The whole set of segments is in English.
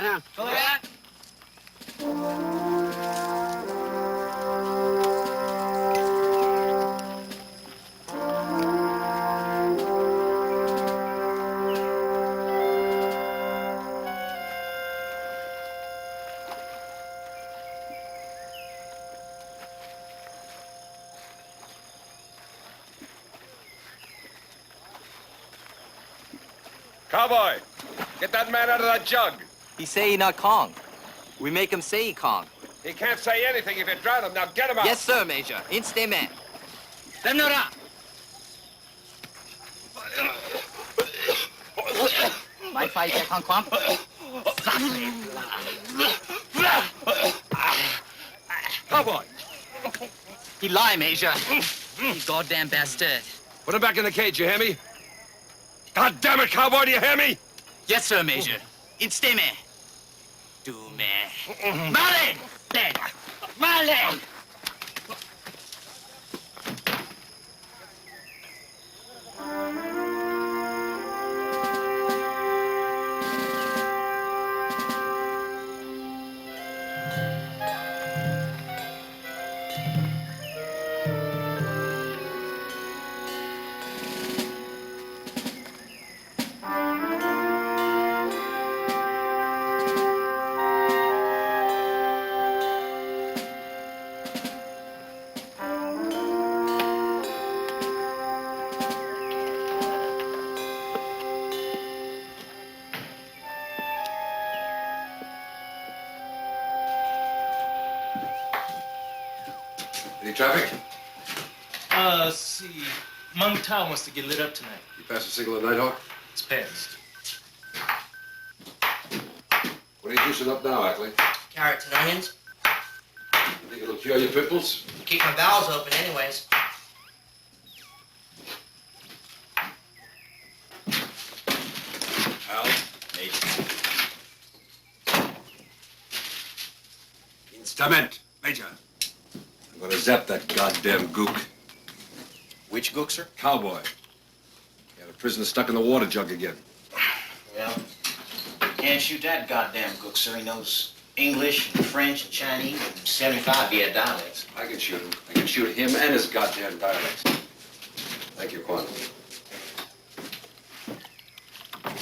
Ana. Cowboy, get that man out of that jug. He say he not Kong. We make him say he Kong. He can't say anything if you drown him. Now get him out. Yes, sir, Major. Instantly. My fight at Hong Kong. Cowboy, He lie, Major. You goddamn bastard. put him back in the cage, you hear me? God damn it, cowboy, do you hear me? Yes, sir, Major. Instantly. Do me. Marley! Dead. Marley! Any traffic? Let's see. Muc Wa wants to get lit up tonight. You passed a signal at Nighthawk? It's passed. What are you juicing up now, Ackley? Carrots and onions. You think it'll cure your pimples? Keep my bowels open anyways. Al? Instrument, Major. I'm gonna zap that goddamn gook. Which gook, sir? Cowboy. Got a prisoner stuck in the water jug again. Well, can't shoot that goddamn gook, sir. He knows English and French and Chinese and 75 Viet dialects. I can shoot him. I can shoot him and his goddamn dialects. Thank you, Quan.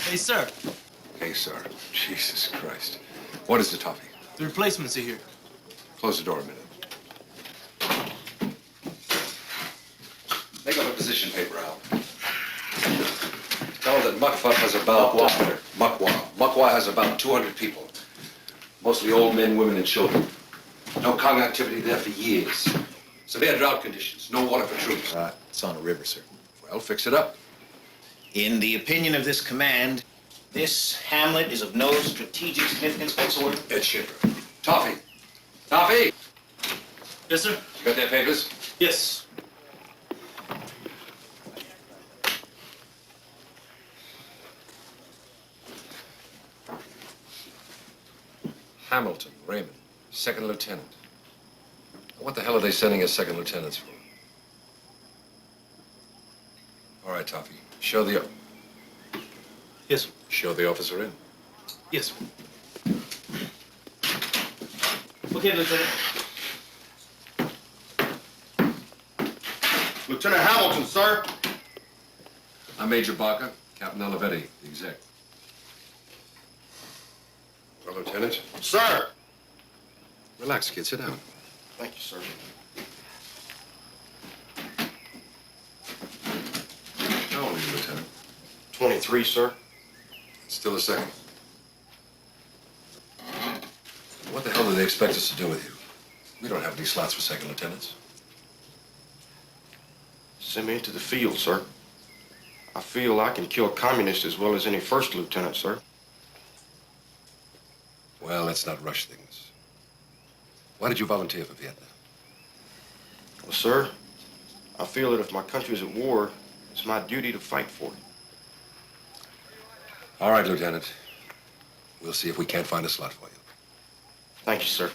Hey, sir. Hey, sir. Jesus Christ. What is the toffee? The replacements are here. Close the door a minute. Make up a position paper, Al. Tell her that Muc Wa has about... Muc Wa. Muc Wa has about 200 people. Mostly old men, women, and children. No Kong activity there for years. Severe drought conditions. No water for troops. It's on a river, sir. Well, fix it up. In the opinion of this command, this hamlet is of no strategic significance whatsoever. Ed Schiffer. Toffee. Toffee! Yes, sir? You got their papers? Yes. Hamilton, Raymond, second lieutenant. What the hell are they sending us second lieutenants for? All right, Toffee. Show the... Yes, sir. Show the officer in. Yes, sir. Okay, Lieutenant. Lieutenant Hamilton, sir. I'm Major Barker, Captain Olivetti, the exec. Well, Lieutenant? Sir. Relax, kid. Sit down. Thank you, sir. How old are you, Lieutenant? 23, sir. Still a second. What the hell do they expect us to do with you? We don't have any slots for second lieutenants. Send me into the field, sir. I feel I can kill communists as well as any first lieutenant, sir. Well, let's not rush things. Why did you volunteer for Vietnam? Well, sir, I feel that if my country is at war, it's my duty to fight for it. All right, Lieutenant. We'll see if we can't find a slot for you. Thank you, sir.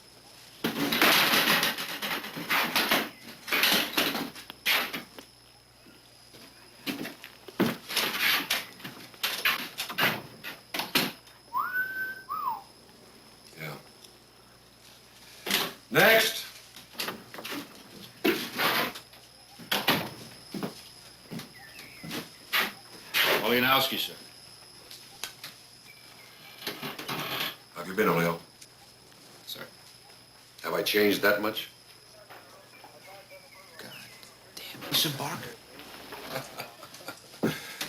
Next. Olianowski, sir. How have you been, Olio? Sir. Have I changed that much? God damn, it's a Barker.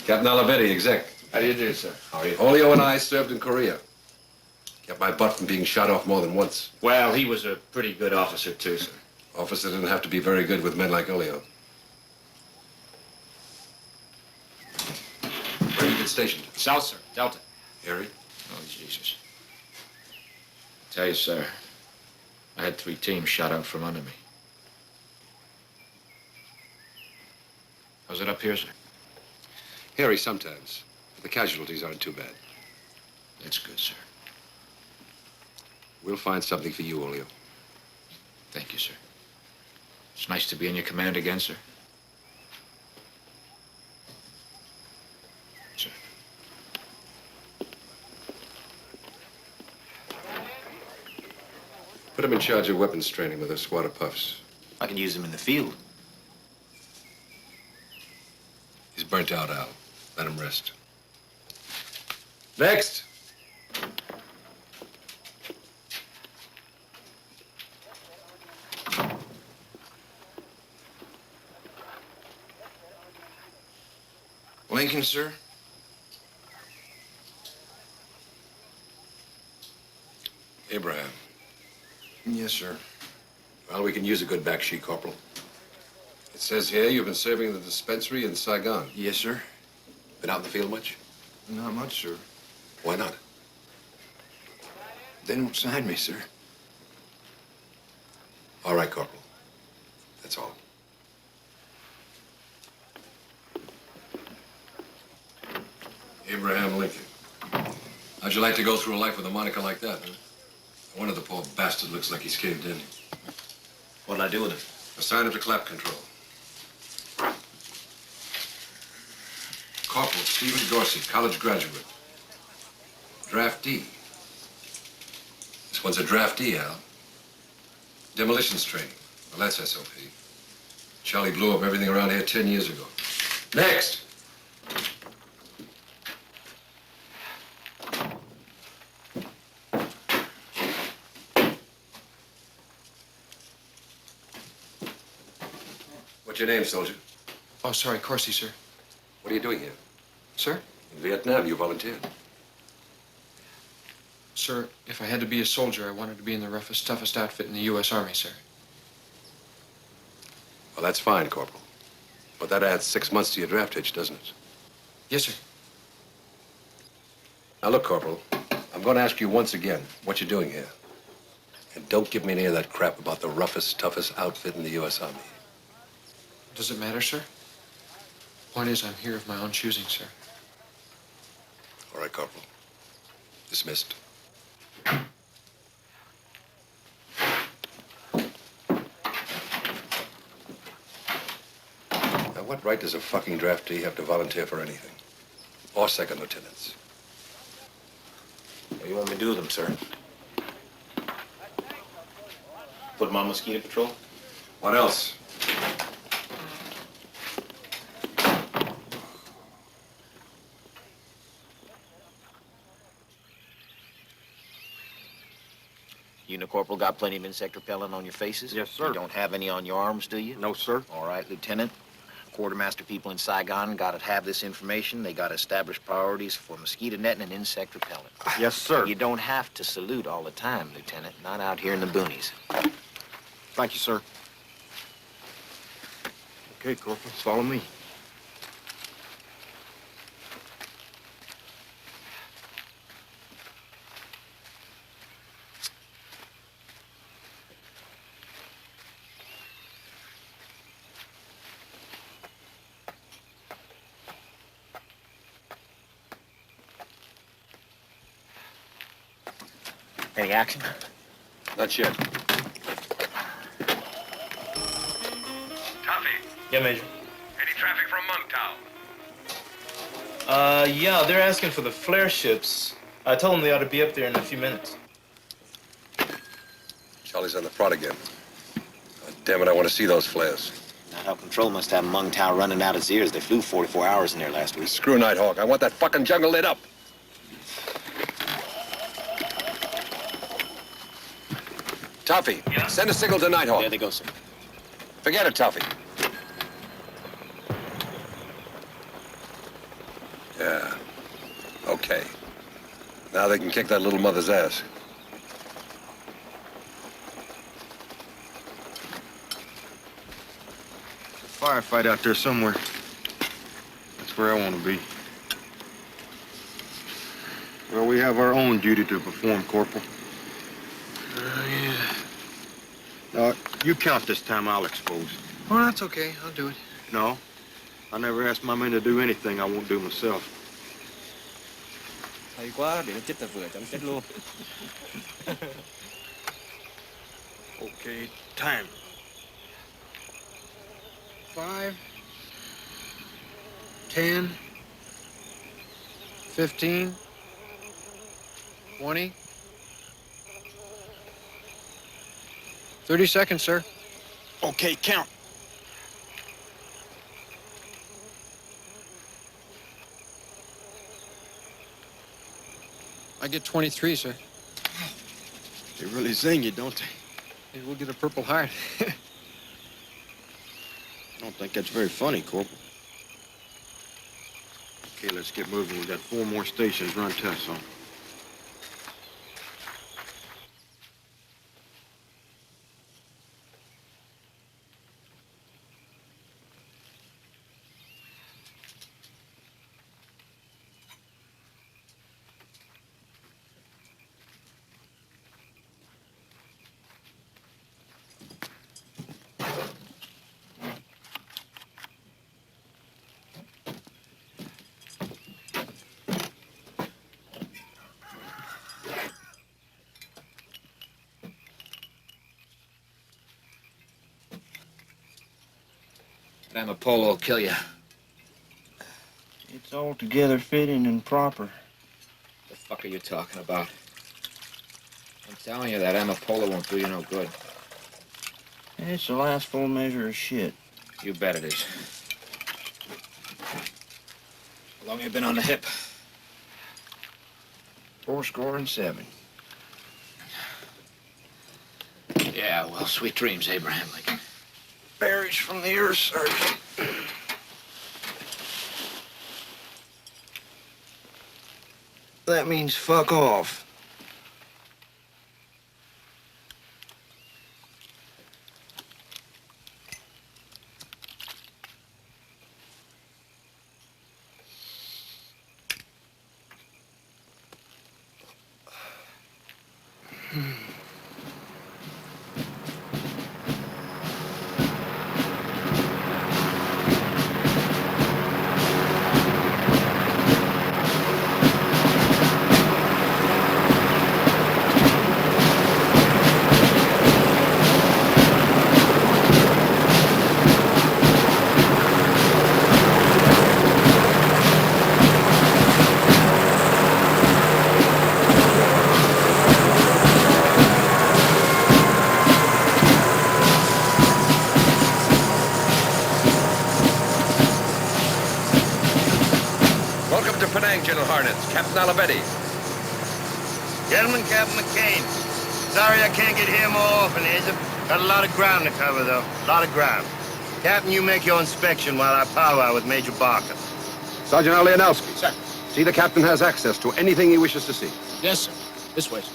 Captain Olivetti, exec. How do you do, sir? How are you? Olio and I served in Korea. Kept my butt from being shot off more than once. Well, he was a pretty good officer, too, sir. Officer didn't have to be very good with men like Olio. Where have you been stationed? South, sir. Delta. Harry? Oh, Jesus. Tell you, sir, I had 3 teams shot out from under me. How's it up here, sir? Harry, sometimes. The casualties aren't too bad. That's good, sir. We'll find something for you, Olio. Thank you, sir. It's nice to be in your command again, sir. Sir. Put him in charge of weapons training with a squad of puffs. I can use him in the field. He's burnt out, Al. Let him rest. Next. Lincoln, sir? Abraham. Yes, sir. Well, we can use a good back sheet, Corporal. It says here you've been serving in the dispensary in Saigon. Yes, sir. Been out in the field much? Not much, sir. Why not? They don't sign me, sir. All right, Corporal. That's all. Abraham Lincoln. How'd you like to go through a life with a moniker like that, huh? I wonder the poor bastard looks like he's caved in. What'll I do with him? Assign him to clap control. Corporal Stephen Dorsey, college graduate. Draftee. This one's a draftee, Al. Demolitions training. Well, that's SOP. Charlie blew up everything around here 10 years ago. Next! What's your name, soldier? Oh, sorry, Corsi, sir. What are you doing here? Sir? In Vietnam, you volunteered. Sir, if I had to be a soldier, I wanted to be in the roughest, toughest outfit in the U.S. Army, sir. Well, that's fine, Corporal. But that adds 6 months to your draft hitch, doesn't it? Yes, sir. Now, look, Corporal, I'm going to ask you once again what you're doing here. And don't give me any of that crap about the roughest, toughest outfit in the U.S. Army. Does it matter, sir? Point is, I'm here of my own choosing, sir. All right, Corporal. Dismissed. Now, what right does a fucking draftee have to volunteer for anything? Or second lieutenants? What do you want me to do with him, sir? Put him on mosquito patrol? What else? You and the corporal got plenty of insect repellent on your faces? Yes, sir. You don't have any on your arms, do you? No, sir. All right, Lieutenant. Quartermaster people in Saigon got to have this information. They got to establish priorities for mosquito netting and insect repellent. Yes, sir. You don't have to salute all the time, Lieutenant. Not out here in the boonies. Thank you, sir. Okay, Corporal, follow me. Any action? Not yet. Tuffy, Yeah, Major. any traffic from Monktown? Yeah, they're asking for the flare ships. I told them they ought to be up there in a few minutes. Charlie's on the prod again. Damn it, I want to see those flares. Nighthawk Control must have Mung Tao running out his ears. They flew 44 hours in there last week. Screw Nighthawk. I want that fucking jungle lit up. Toffee, send a signal to Nighthawk. There they go, sir. Forget it, Toffee. Yeah. Okay. Now they can kick that little mother's ass. Firefight out there somewhere. That's where I want to be. Well, we have our own duty to perform, Corporal. Yeah. You count this time, I'll expose. Oh, that's okay. I'll do it. No. I never asked my men to do anything I won't do myself. Hay quá, để nó chết ta vừa, chấm chết luôn. Okay, time. 5, 10, 15, 20, 30 seconds, sir. Okay, count. I get 23, sir. They really zing you, don't they? Maybe we'll get a Purple Heart. I don't think that's very funny, Corporal. Okay, let's get moving. We've got 4 more stations run tests on. Damn a polo will kill you. It's altogether fitting and proper. The fuck are you talking about? I'm telling you that Amapola won't do you no good. It's the last full measure of shit. You bet it is. How long you been on the hip? 4-7. Yeah, well, sweet dreams, Abraham Lincoln. Berries from the earth, Sergeant. That means fuck off. Captain Olivetti. Gentlemen, Captain McCain. Sorry I can't get here more often, Hazel. Got a lot of ground to cover, though. A lot of ground. Captain, you make your inspection while I powwow with Major Barker. Sergeant Alianowski. Sir. See the captain has access to anything he wishes to see. Yes, sir. This way, sir.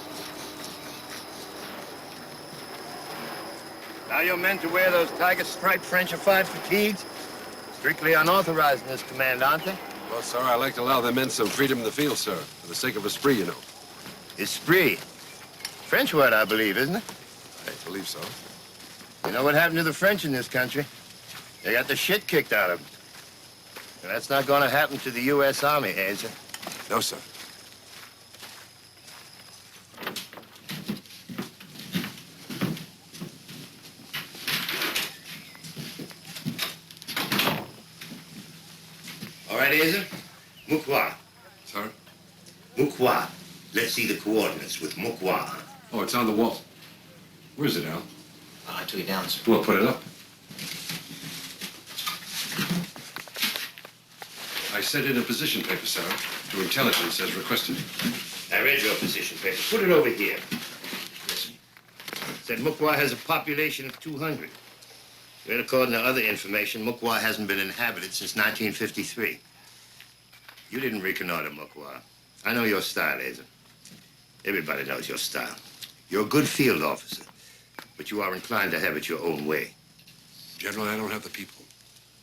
Now your men to wear those tiger-striped Frenchified fatigues? Strictly unauthorized in this command, aren't they? Well, sir, I like to allow the men some freedom in the field, sir. For the sake of esprit, you know. Esprit. French word, I believe, isn't it? I believe so. You know what happened to the French in this country? They got the shit kicked out of them. And that's not going to happen to the U.S. Army, Hazel. No, sir. All right, Hazel? Muc Wa. Sir? Muc Wa. Let's see the coordinates with Muc Wa. Oh, it's on the wall. Where's it, Al? I took it down, sir. Well, put it up. I sent in a position paper, sir, to intelligence as requested. I read your position paper. Put it over here. Listen. It said Muc Wa has a population of 200. Well, according to other information, Muc Wa hasn't been inhabited since 1953. You didn't reconnoiter Muc Wa. I know your style, Asa. Everybody knows your style. You're a good field officer, but you are inclined to have it your own way. General, I don't have the people.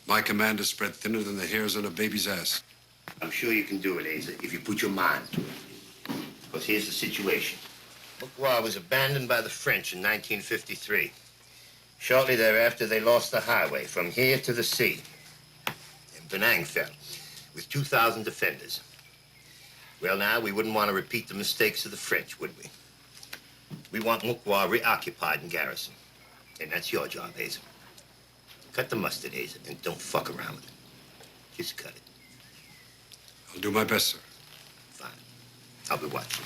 My command is spread thinner than the hairs on a baby's ass. I'm sure you can do it, Asa, if you put your mind to it. Because here's the situation. Muc Wa was abandoned by the French in 1953. Shortly thereafter, they lost the highway from here to the sea. And Penang fell, with 2,000 defenders. Well, now, we wouldn't want to repeat the mistakes of the French, would we? We want Muc Wa reoccupied and garrisoned. And that's your job, Asa. Cut the mustard, Asa, and don't fuck around with it. Just cut it. I'll do my best, sir. Fine. I'll be watching.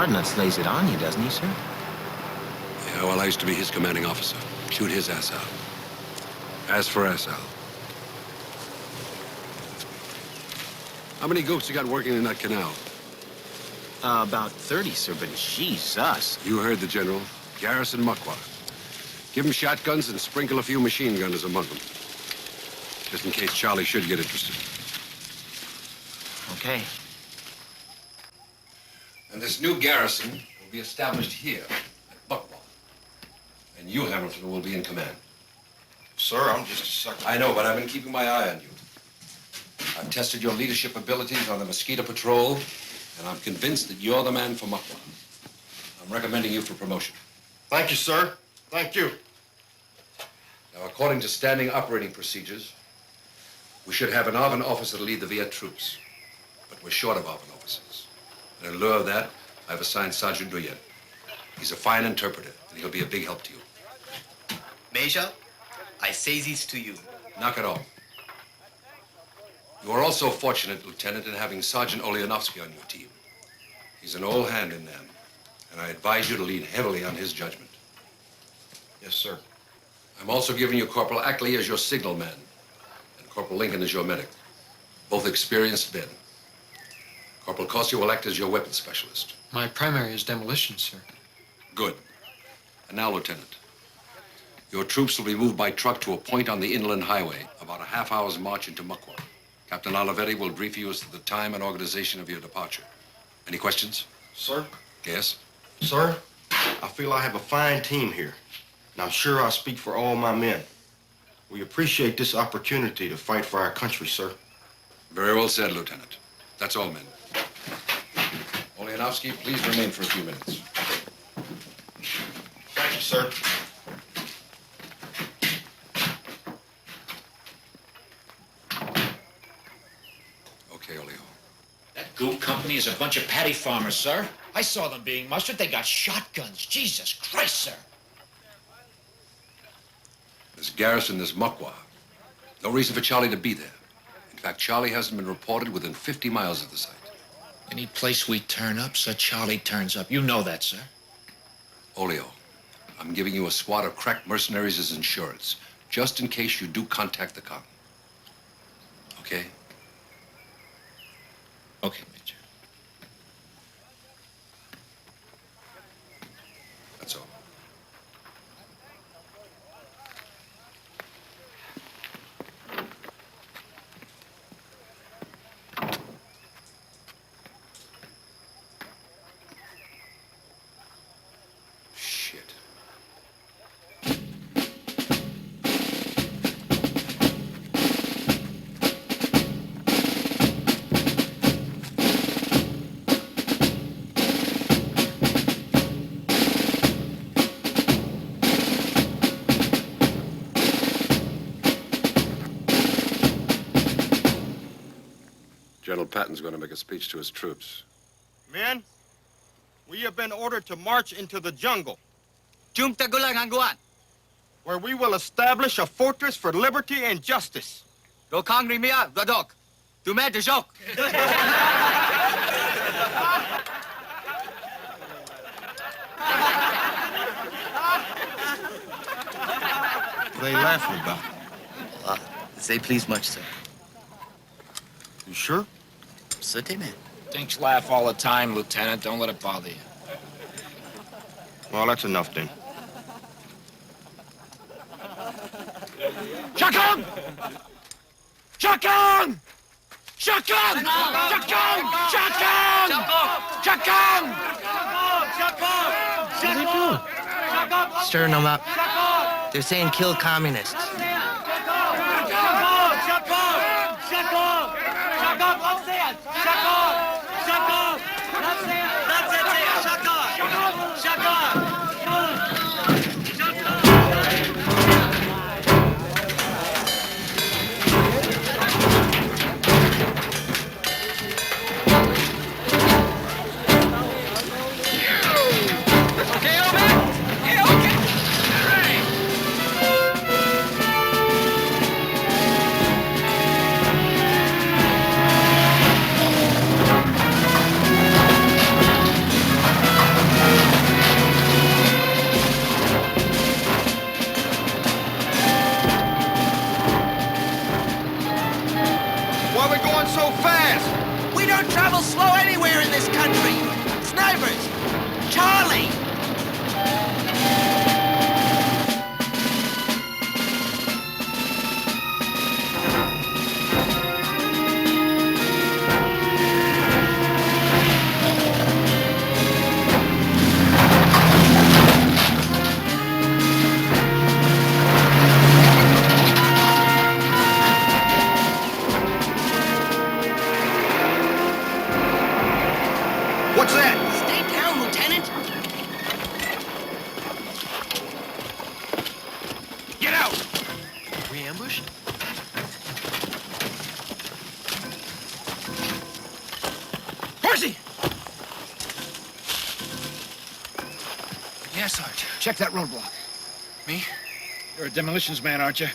Nuts lays it on you, doesn't he, sir? Yeah, well, I used to be his commanding officer. Shoot his ass out. As for us, Al. How many goats you got working in that canal? About 30, sir, but Jesus. You heard the general. Garrison Muc Wa. Give them shotguns and sprinkle a few machine gunners among them. Just in case Charlie should get interested. Okay. And this new garrison will be established here at Muc Wa. And you, Hamilton, will be in command. Sir, I'm just a second. I know, but I've been keeping my eye on you. I've tested your leadership abilities on the Mosquito Patrol, and I'm convinced that you're the man for Muc Wa. I'm recommending you for promotion. Thank you, sir. Thank you. Now, according to standing operating procedures, we should have an ARVN officer to lead the Viet troops. But we're short of ARVN officers. And in lieu of that, I've assigned Sergeant Nguyen. He's a fine interpreter, and he'll be a big help to you. Major, I say this to you. Knock it off. You are also fortunate, Lieutenant, in having Sergeant Oleanovsky on your team. He's an old hand in them, and I advise you to lean heavily on his judgment. Yes, sir. I'm also giving you Corporal Ackley as your signal man, and Corporal Lincoln as your medic. Both experienced men. Corporal Corsi will act as your weapons specialist. My primary is demolition, sir. Good. And now, Lieutenant, your troops will be moved by truck to a point on the inland highway, about a half-hour's march into Muc Wa. Captain Olivetti will brief you as to the time and organization of your departure. Any questions? Sir? Yes? Sir, I feel I have a fine team here, and I'm sure I speak for all my men. We appreciate this opportunity to fight for our country, sir. Very well said, Lieutenant. That's all, men. Oleanovsky, please remain for a few minutes. Thank you, sir. Okay, Oleo. That goop company is a bunch of paddy farmers, sir. I saw them being mustered. They got shotguns. Jesus Christ, sir. This garrison, this Muc Wa. No reason for Charlie to be there. In fact, Charlie hasn't been reported within 50 miles of the site. Any place we turn up, sir, Charlie turns up. You know that, sir. Oleo, I'm giving you a squad of crack mercenaries as insurance, just in case you do contact the Kong. Okay? Okay, Major. That's all. Shit. Colonel Patton's going to make a speech to his troops. Men, we have been ordered to march into the jungle, Chúng ta có lệnh hành quân. where we will establish a fortress for liberty and justice. Đồ khang rì mía, gõ đọc. Tụi mẹ tự sốc. They laughing about. Say please much, sir. You sure? Certainly. Dinks laugh all the time, Lieutenant. Don't let it bother you. Well, that's enough then. Shotgun! Shotgun! Shotgun! Shotgun! Shotgun! Shotgun! Stirring them up. They're saying kill communists. Why are we going so fast? We don't travel slow anywhere in this country. Snipers! Charlie! What's that? Stay down, Lieutenant. Get out! We ambushed? Horsey! Yeah, Sarge. Check that roadblock. Me? You're a demolitions man, aren't you?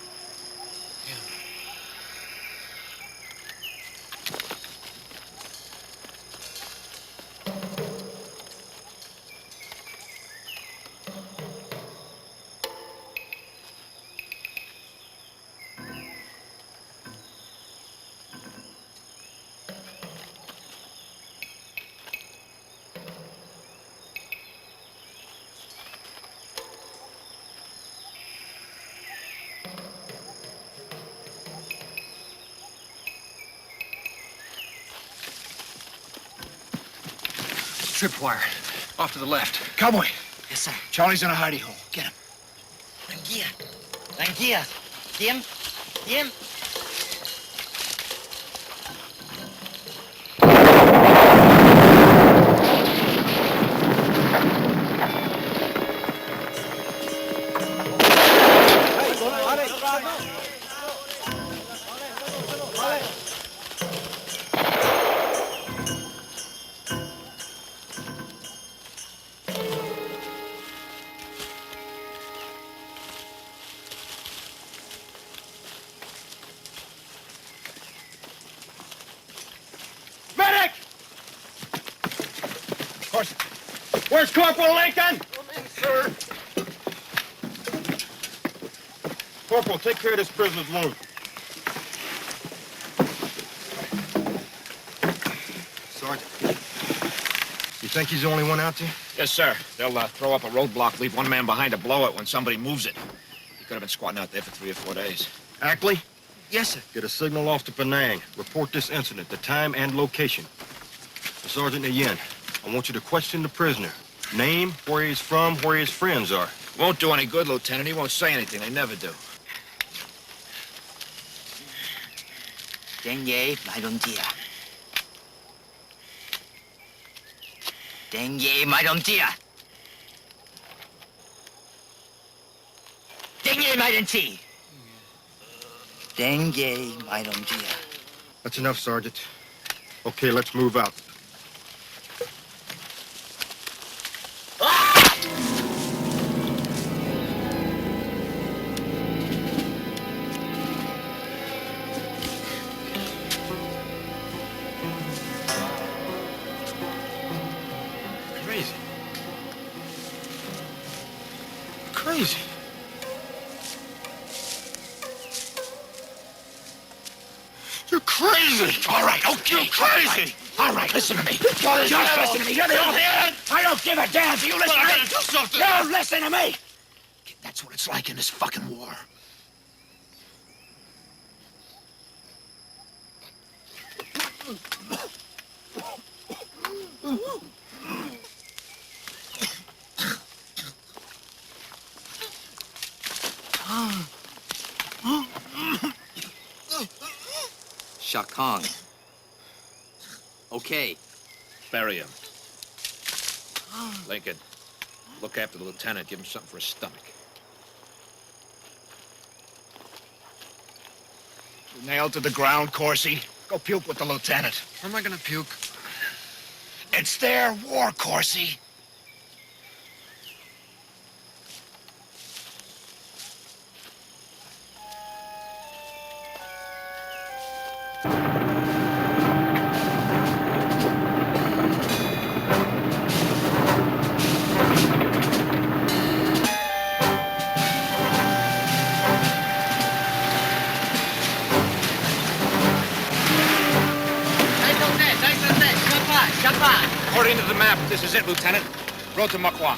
Tripwire. Off to the left. Cowboy. Yes, sir. Charlie's in a hidey hole. Get him. Tranquilla. Tranquilla. Jim? Jim? Medic! Where's Corporal Lincoln? Come in, sir. Corporal, take care of this prisoner's wound. Sergeant, you think he's the only one out there? Yes, sir. They'll throw up a roadblock, leave one man behind to blow it when somebody moves it. He could have been squatting out there for 3 or 4 days. Ackley, Yes, sir. get a signal off to Penang. Report this incident, the time and location. Sergeant Yen, I want you to question the prisoner. Name, where he's from, where his friends are. Won't do any good, Lieutenant. He won't say anything. They never do. Denye, my don't dear. Denye, my don't dear. Denye, my don't dear. Denye, my don't dear. That's enough, Sergeant. Okay, let's move out. Crazy. Crazy. You're crazy! All right, okay. You're crazy! All right, listen to me. You listen to me. You don't hear it? I don't give a damn. Do you listen to me? Do something! You listen to me! That's what it's like in this fucking war. Khan. Okay. Bury him. Lincoln, look after the lieutenant. Give him something for his stomach. Nailed to the ground, Corsi. Go puke with the lieutenant. How am I gonna puke? It's their war, Corsi. According to the map, this is it, Lieutenant. Road to Muc Wa.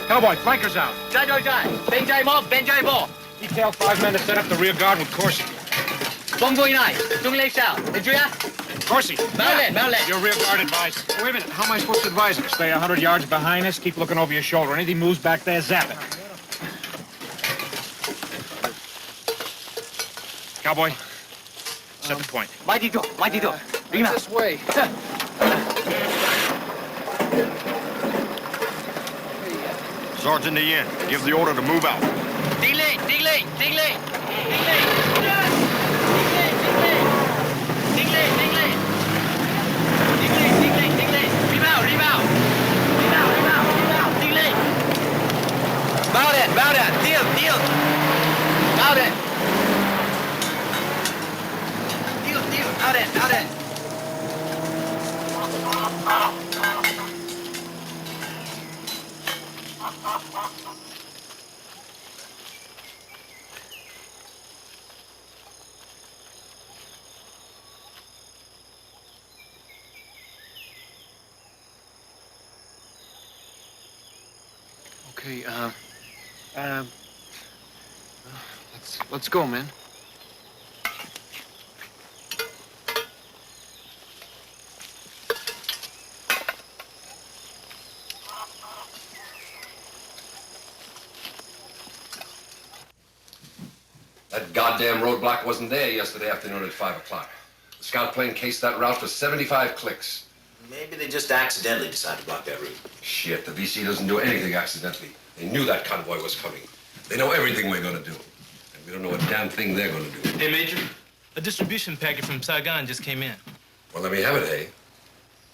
Cowboy, flankers out. Detail 5 men to set up the rear guard with Corsi. Corsi, your rear guard advisor. Wait a minute, how am I supposed to advise him? Stay 100 yards behind us. Keep looking over your shoulder. Anything moves back there, zap it. Cowboy, set the point. This way. Sergeant Ian, give the order to move out. Bow down. Deal. Bow down. Out in. Okay, let's go, man. That goddamn roadblock wasn't there yesterday afternoon at 5 o'clock. The scout plane cased that route for 75 clicks. Maybe they just accidentally decided to block that route. Shit, the VC doesn't do anything accidentally. They knew that convoy was coming. They know everything we're gonna do. And we don't know a damn thing they're gonna do. Hey, Major, a distribution packet from Saigon just came in. Well, let me have it, hey?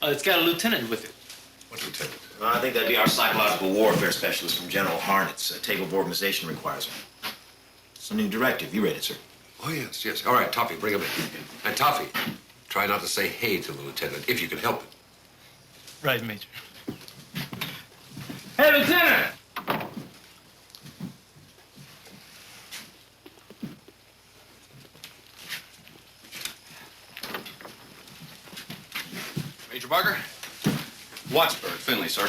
It's got a lieutenant with it. What lieutenant? I think that'd be our psychological warfare specialist from General Harnitz. A table of organization requires him. It's a new directive. You read it, sir. Oh, yes. All right, Toffee, bring him in. And Toffee, try not to say hey to the lieutenant, if you can help it. Right, Major. Hey, Lieutenant! Major Barker? Wattsburg, Finley, sir.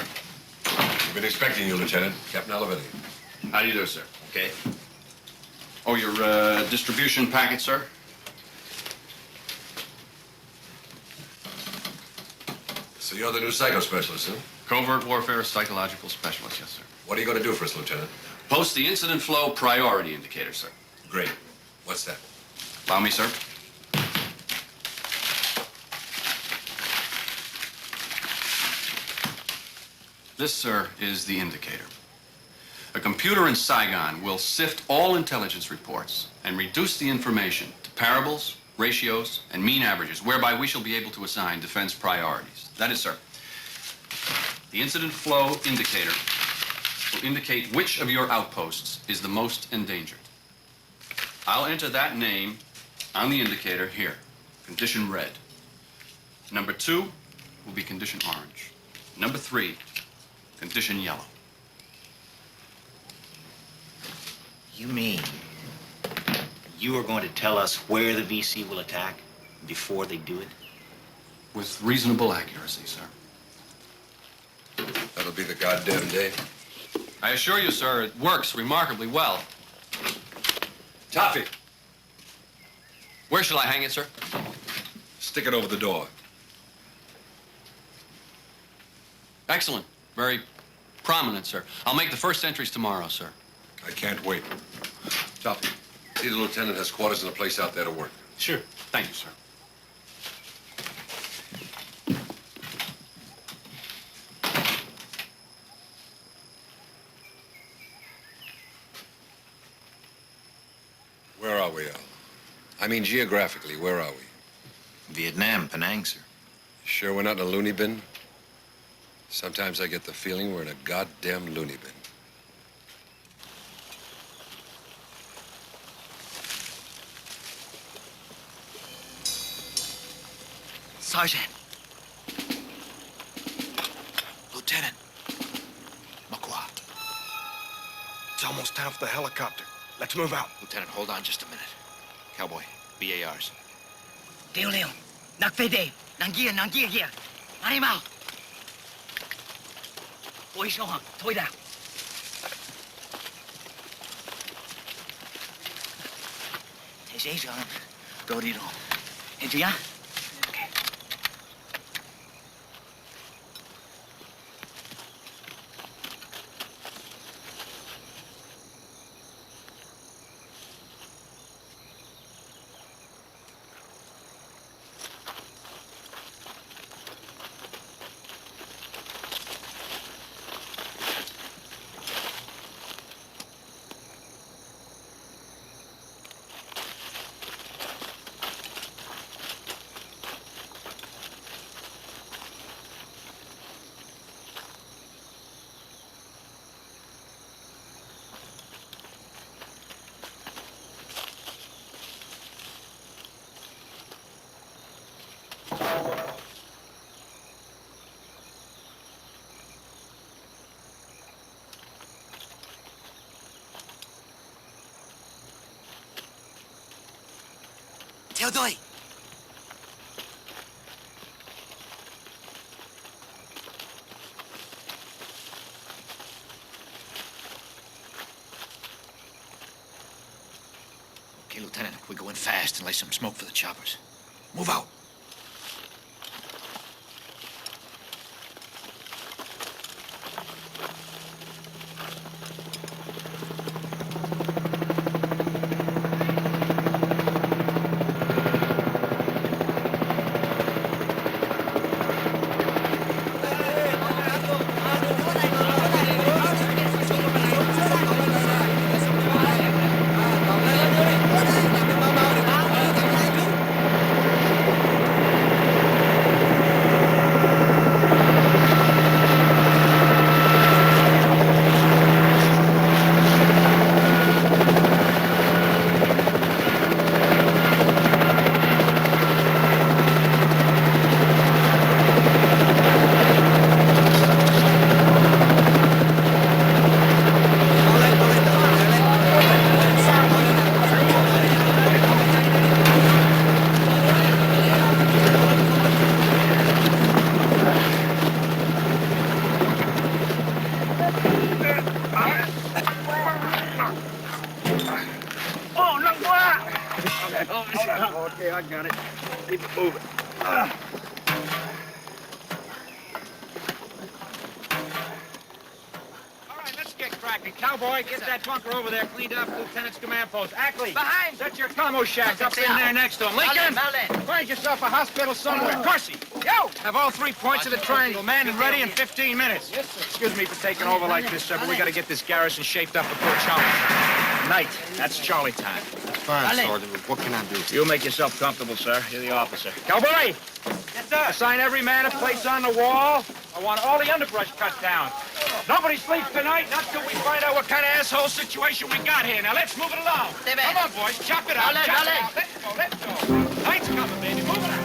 We've been expecting you, Lieutenant. Captain Olivetti. How do you do, sir? Okay. Oh, your distribution packet, sir? So you're the new psycho specialist, huh? Covert warfare psychological specialist, yes, sir. What are you going to do for us, Lieutenant? Post the incident flow priority indicator, sir. Great. What's that? Allow me, sir. This, sir, is the indicator. A computer in Saigon will sift all intelligence reports and reduce the information to parables, ratios, and mean averages, whereby we shall be able to assign defense priorities. That is, sir, the incident flow indicator will indicate which of your outposts is the most endangered. I'll enter that name on the indicator here, condition red. Number 2 will be condition orange. Number 3, condition yellow. You mean you are going to tell us where the VC will attack before they do it? With reasonable accuracy, sir. That'll be the goddamn day. I assure you, sir, it works remarkably well. Toffee, Where shall I hang it, sir? stick it over the door. Excellent. Very prominent, sir. I'll make the first entries tomorrow, sir. I can't wait. Toffee, see the lieutenant has quarters in a place out there to work. Sure. Thank you, sir. Where are we, Al? I mean, geographically, where are we? Vietnam, Penang, sir. Sure we're not in a loony bin? Sometimes I get the feeling we're in a goddamn loony bin. Sergeant. Lieutenant. Muc Wa. It's almost time for the helicopter. Let's move out. Lieutenant, hold on just a minute. Cowboy, BARs. Liêu liêu, nặc phê đề, nàng kia kìa. Anh em mau. Ôi sao hả? Thôi đã. Thế dễ dàng. Rồi đi rồi. Nghe chưa? Theo tôi. Okay, Lieutenant, we go in fast and lay some smoke for the choppers. Move out. Okay, I got it. Keep it moving. Cracking. Cowboy, get that bunker over there cleaned up. Lieutenant's command post. Ackley, Behind. set your commo shacks up in there next to him. Lincoln, find yourself a hospital somewhere. Corsi, yo, have all 3 points of the triangle manned and ready in 15 minutes. Yes, sir. Excuse me for taking over like this, sir, but we got to get this garrison shaped up before Charlie time. Night, that's Charlie time. fine, Sergeant, but what can I do? You make yourself comfortable, sir. You're the officer. Cowboy! Yes, sir. Assign every man a place on the wall. I want all the underbrush cut down. Nobody sleeps tonight, not till we find out what kind of asshole situation we got here. Now, let's move it along. Come on, boys. Chop it out. Chop it out. Let's go. Night's coming, baby. Move it out.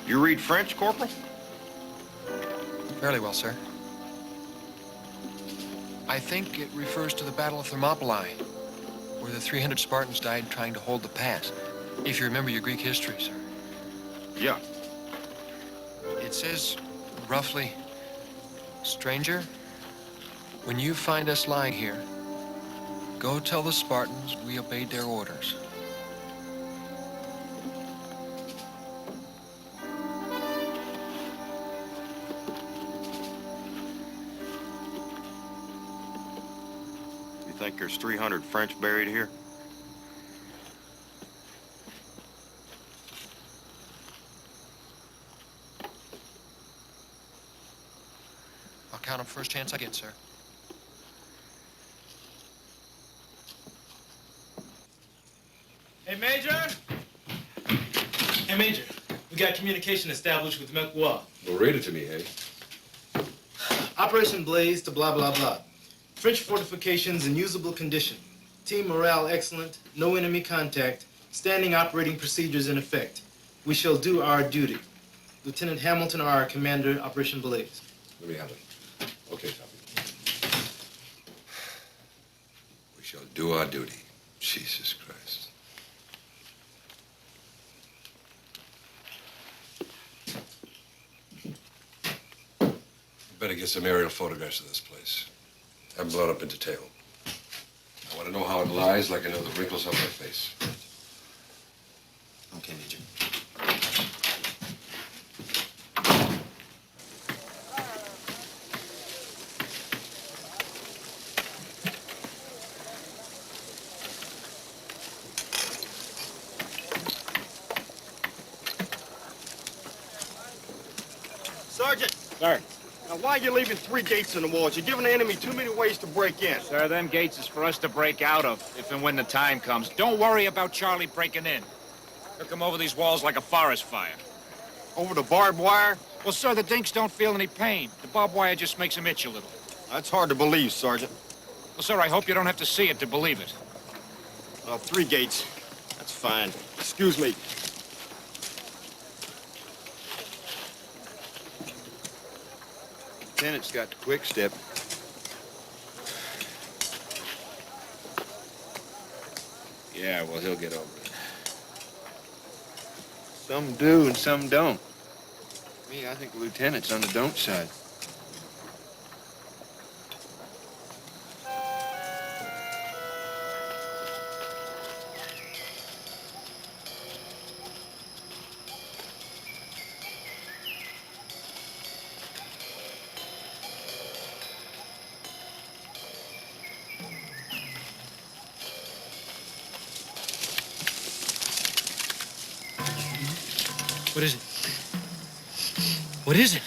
You read French, Corporal? Fairly well, sir. I think it refers to the Battle of Thermopylae, where the 300 Spartans died trying to hold the pass. If you remember your Greek history, sir. Yeah. It says, roughly, stranger, when you find us lying here, go tell the Spartans we obeyed their orders. You think there's 300 French buried here? I'll count them first chance I get, sir. Hey, Major! Hey, Major. We got communication established with Muc Wa. Well, read it to me, hey? Operation Blaze to blah, blah, blah. French fortifications in usable condition. Team morale excellent. No enemy contact. Standing operating procedures in effect. We shall do our duty. Lieutenant Hamilton, our commander, Operation Blaze. Let me have it. Okay, copy. We shall do our duty. Jesus Christ. Better get some aerial photographs of this place. Have them blown up in detail. I want to know how it lies like I know the wrinkles on my face. Okay, Major. Sergeant! Sir. Now, why are you leaving 3 gates in the walls? You're giving the enemy too many ways to break in. Sir, them gates is for us to break out of, if and when the time comes. Don't worry about Charlie breaking in. He'll come over these walls like a forest fire. Over the barbed wire? Well, sir, the dinks don't feel any pain. The barbed wire just makes him itch a little. That's hard to believe, Sergeant. Well, sir, I hope you don't have to see it to believe it. 3 gates. That's fine. Excuse me. Lieutenant's got the quick step. Yeah, well, he'll get over it. Some do and some don't. Me, I think the lieutenant's on the don't side. What is it? What is it?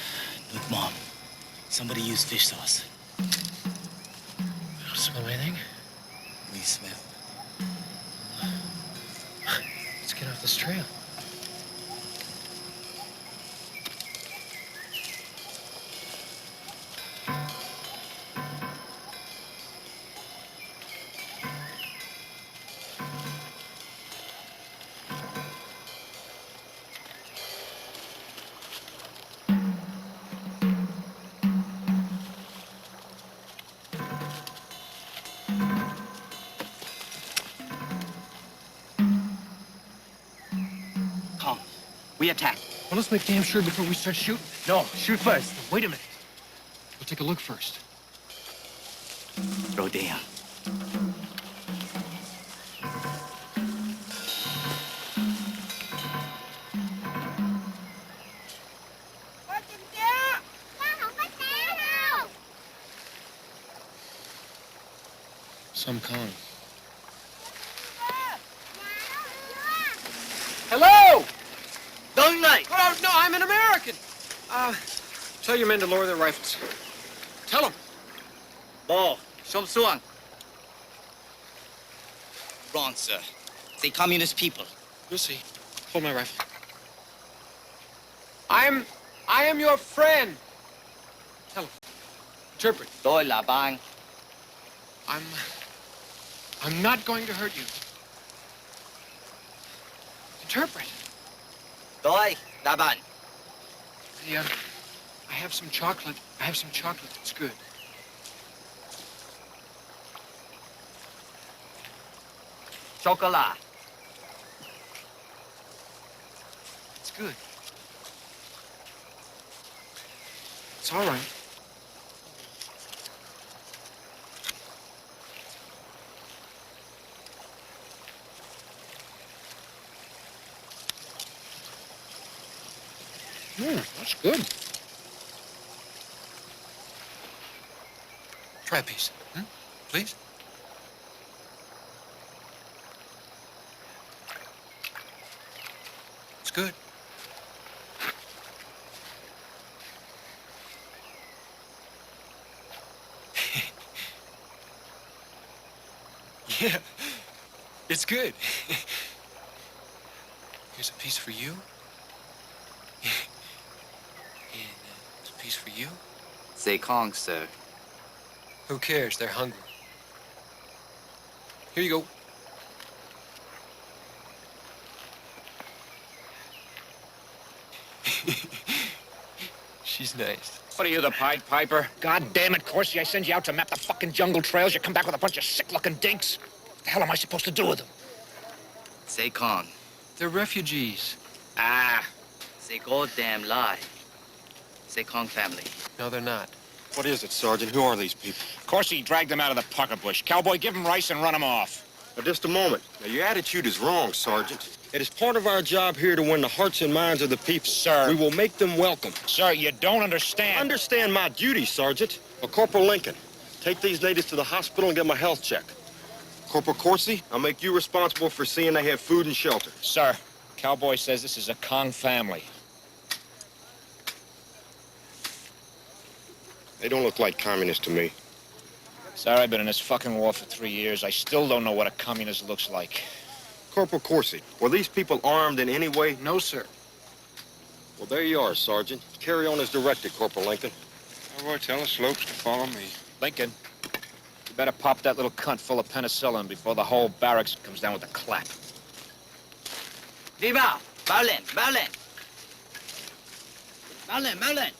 Look, Mom. Somebody used fish sauce. I don't smell anything. We smell. Let's get off this trail. We attack. Well, let's make damn sure before we start shooting. No, shoot first. Wait a minute. We'll take a look first. Throw down. Some Kong. Hello! Don't like. Oh, no, I'm an American. Tell your men to lower their rifles. Tell them. Ball. Shop suang. Wrong, sir. They communist people. You'll see. Hold my rifle. I am your friend. Tell him. Interpret. Tôi là bang. I'm not going to hurt you. Interpret. Tôi là bạn. Hey, I have some chocolate. I have some chocolate. It's good. Chocolate. It's good. It's all right. That's good. Try a piece, please. It's good. Yeah, it's good. Here's a piece for you. And it's a piece for you. Say Kong, sir. Who cares? They're hungry. Here you go. She's nice. What are you, the Pied Piper? God damn it, Corsi, I send you out to map the fucking jungle trails. You come back with a bunch of sick-looking dinks. What the hell am I supposed to do with them? Say Kong. They're refugees. Ah. Say goddamn lie. Say Kong family. No, they're not. What is it, Sergeant? Who are these people? Corsi dragged them out of the pucker bush. Cowboy, give them rice and run them off. Now, just a moment. Now, your attitude is wrong, Sergeant. It is part of our job here to win the hearts and minds of the people. Sir. We will make them welcome. Sir, you don't understand. Understand my duty, Sergeant. Corporal Lincoln, take these natives to the hospital and get them a health check. Corporal Corsi, I'll make you responsible for seeing they have food and shelter. Sir, Cowboy says this is a Kong family. They don't look like communists to me. Sir, I've been in this fucking war for 3 years. I still don't know what a communist looks like. Corporal Corsi, were these people armed in any way? No, sir. Well, there you are, Sergeant. Carry on as directed, Corporal Lincoln. Cowboy, tell the slopes to follow me. Lincoln, you better pop that little cunt full of penicillin before the whole barracks comes down with a clap. Viva! Berlin! Berlin! Berlin! Berlin!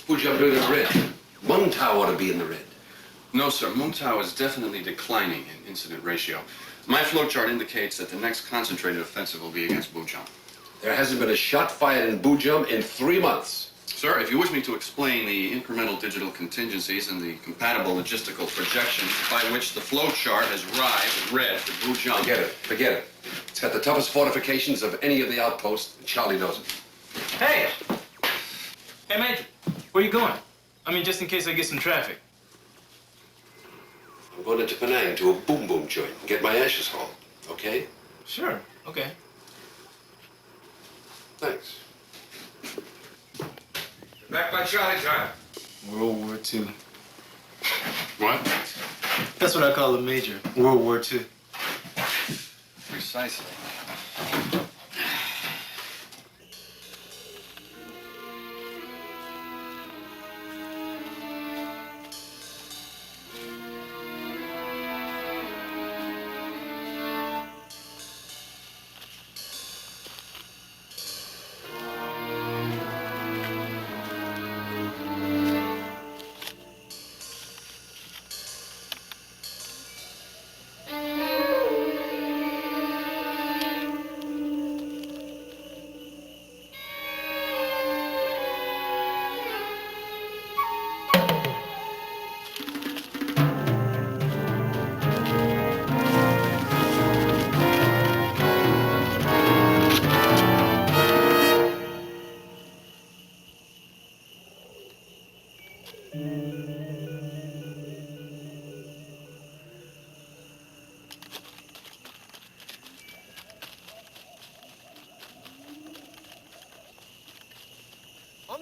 Bujam doing in red. Muc Wa ought to be in the red. No, sir. Muc Wa is definitely declining in incident ratio. My flowchart indicates that the next concentrated offensive will be against Bujam. There hasn't been a shot fired in Bujam in 3 months. Sir, if you wish me to explain the incremental digital contingencies and the compatible logistical projections by which the flowchart has arrived at red for Bujam... Forget it. Forget it. It's got the toughest fortifications of any of the outposts, and Charlie knows it. Hey! Hey, Major. Where you going? I mean, just in case I get some traffic. I'm going into Penang to a boom-boom joint and get my ashes home, okay? Sure, okay. Thanks. Back by Charlie time. World War II. What? That's what I call a major. World War II. Precisely.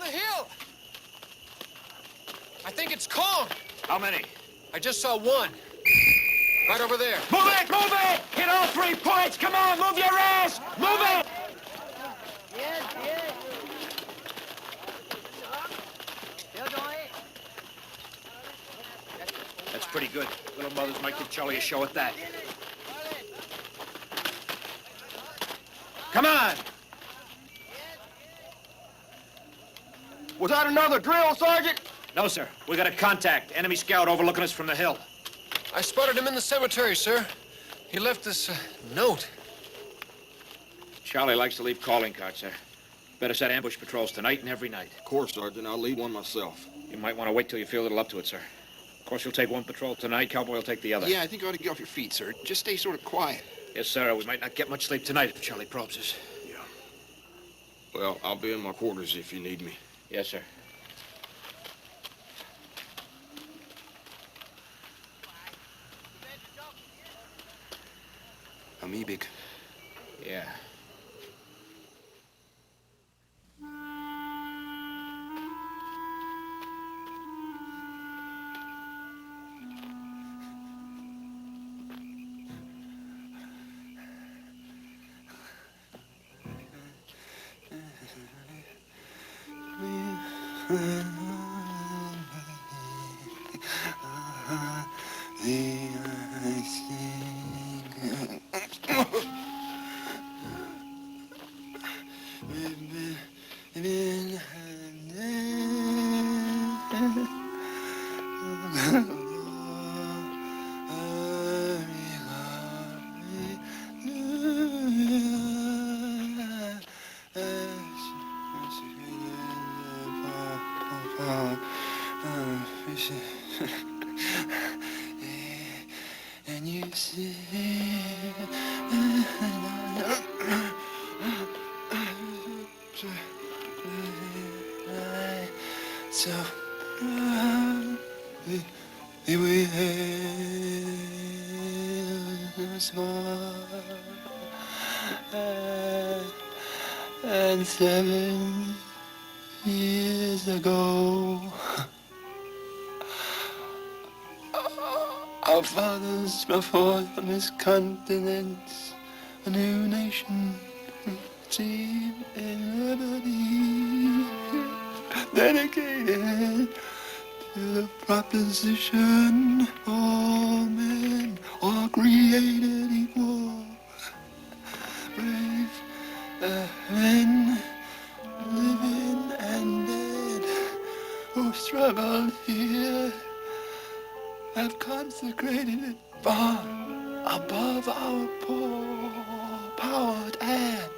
the hill! I think it's Kong! How many? I just saw one. Right over there. Move it! Move it! Hit all 3 points! Come on, move your ass! Move it! That's pretty good. Little mothers might give Charlie a show at that. Come on! Was that another drill, Sergeant? No, sir. We got a contact. Enemy scout overlooking us from the hill. I spotted him in the cemetery, sir. He left this note. Charlie likes to leave calling cards, sir. Better set ambush patrols tonight and every night. Of course, Sergeant. I'll lead one myself. You might want to wait till you feel a little up to it, sir. Of course, you'll take one patrol tonight. Cowboy will take the other. Yeah, I think you ought to get off your feet, sir. Just stay sort of quiet. Yes, sir. We might not get much sleep tonight if Charlie probes us. Yeah. Well, I'll be in my quarters if you need me. Yes, sir. Amibig. Yeah. And you see, so we and 7 years ago, our fathers brought forth on this continent a new nation, deep in liberty, dedicated to the proposition all men are created equal. Brave men, living and dead, who struggled here, have consecrated it far above our poor power to add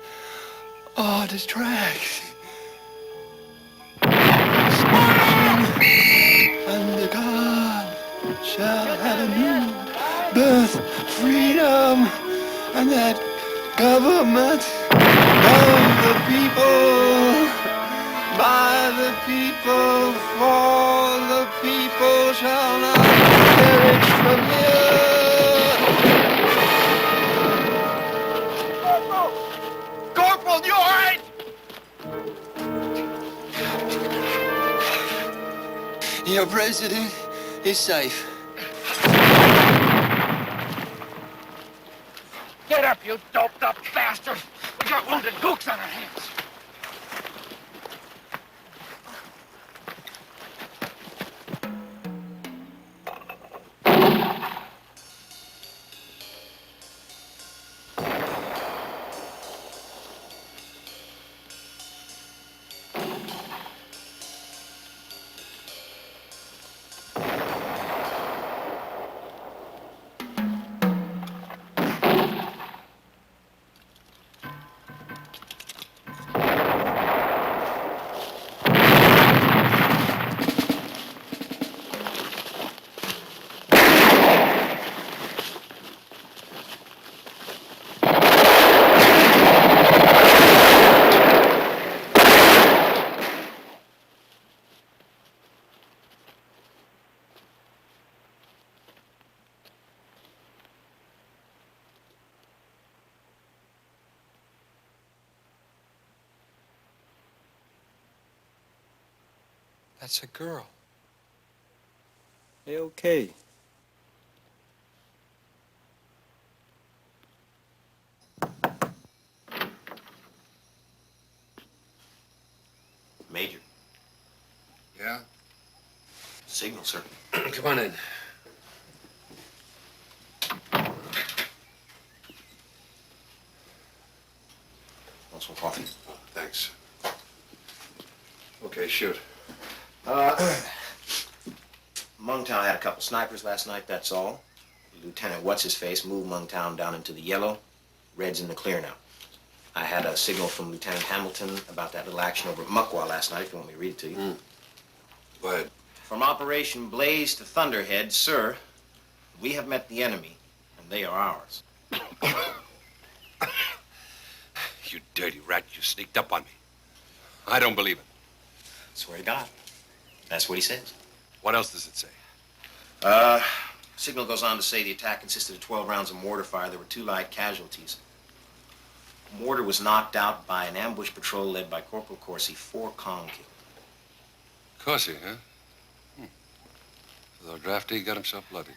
or distract. And the God shall have a new birth, freedom, and that government of the people, by the people, for the people shall not perish from here. Corporal, you all right? Your president is safe. Get up, you doped up bastard! We got wounded gooks on our hands. That's a girl. Okay. Major. Yeah? Signal, sir. Come on in. Want some coffee? Thanks. Okay, shoot. Mungtown had a couple snipers last night, that's all. Lieutenant What's-His-Face moved Mungtown down into the yellow. Red's in the clear now. I had a signal from Lieutenant Hamilton about that little action over at Muc Wa last night, if you want me to read it to you. Go ahead. From Operation Blaze to Thunderhead, sir, we have met the enemy, and they are ours. You dirty rat, you sneaked up on me. I don't believe it. Swear to God. That's what he says. What else does it say? Signal goes on to say the attack consisted of 12 rounds of mortar fire. There were 2 light casualties. Mortar was knocked out by an ambush patrol led by Corporal Corsi. 4 Kong killed. Corsi, huh? So the draftee got himself blooded.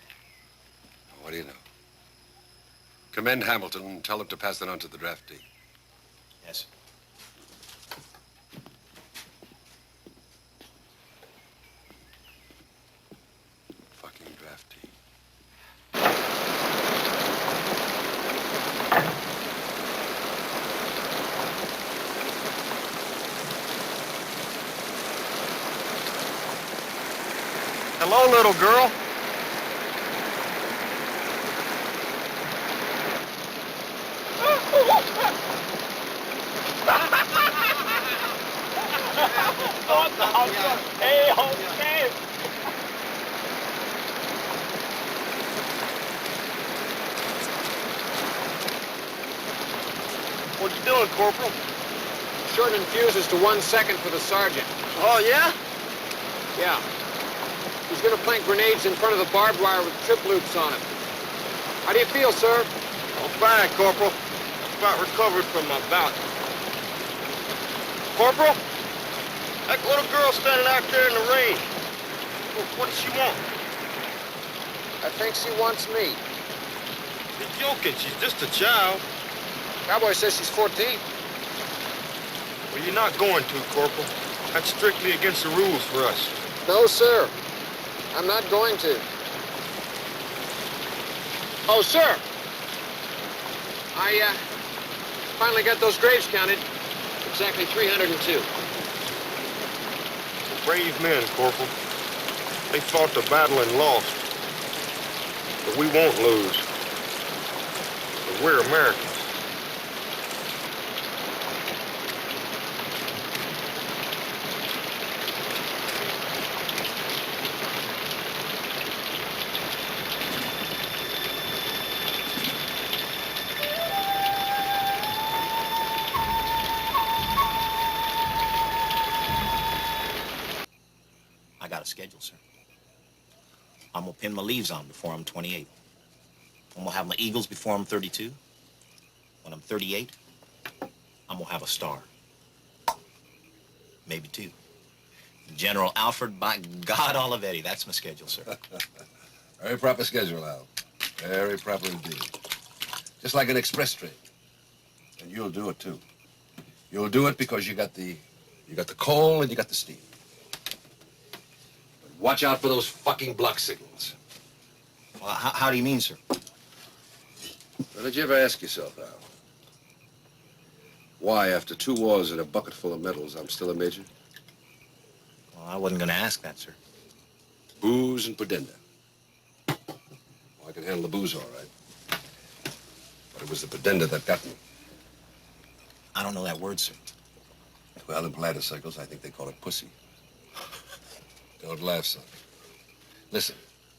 What do you know? Commend Hamilton and tell him to pass that on to the draftee. Yes, sir. Fucking draftee. Hello, little girl. Hey, okay. What you doing, Corporal? Shortening fuses to 1 second for the sergeant. Oh, yeah? Yeah. He's gonna plant grenades in front of the barbed wire with trip loops on it. How do you feel, sir? I'm fine, Corporal. About recovered from my bout. Corporal? That little girl standing out there in the rain. What does she want? I think she wants me. You're joking. She's just a child. Cowboy says she's 14. Well, you're not going to, Corporal. That's strictly against the rules for us. No, sir. I'm not going to. Oh, sir. I finally got those graves counted. Exactly 302. Brave men, Corporal. They fought the battle and lost. But we won't lose. But we're Americans. I got a schedule, sir. I'm gonna pin my leaves on before I'm 28. I'm gonna have my eagles before I'm 32. When I'm 38, I'm gonna have a star. Maybe 2. General Alfred, by God Olivetti. That's my schedule, sir. Very proper schedule, Al. Very proper indeed. Just like an express train. And you'll do it, too. You'll do it because you got the coal and you got the steam. But watch out for those fucking block signals. Well, how do you mean, sir? Well, did you ever ask yourself, Al, why, after 2 wars and a bucket full of medals, I'm still a major? Well, I wasn't gonna ask that, sir. Booze and pudenda. Well, I can handle the booze all right. But it was the pudenda that got me. I don't know that word, sir. Well, in politer circles, I think they call it pussy. Don't laugh, son. Listen,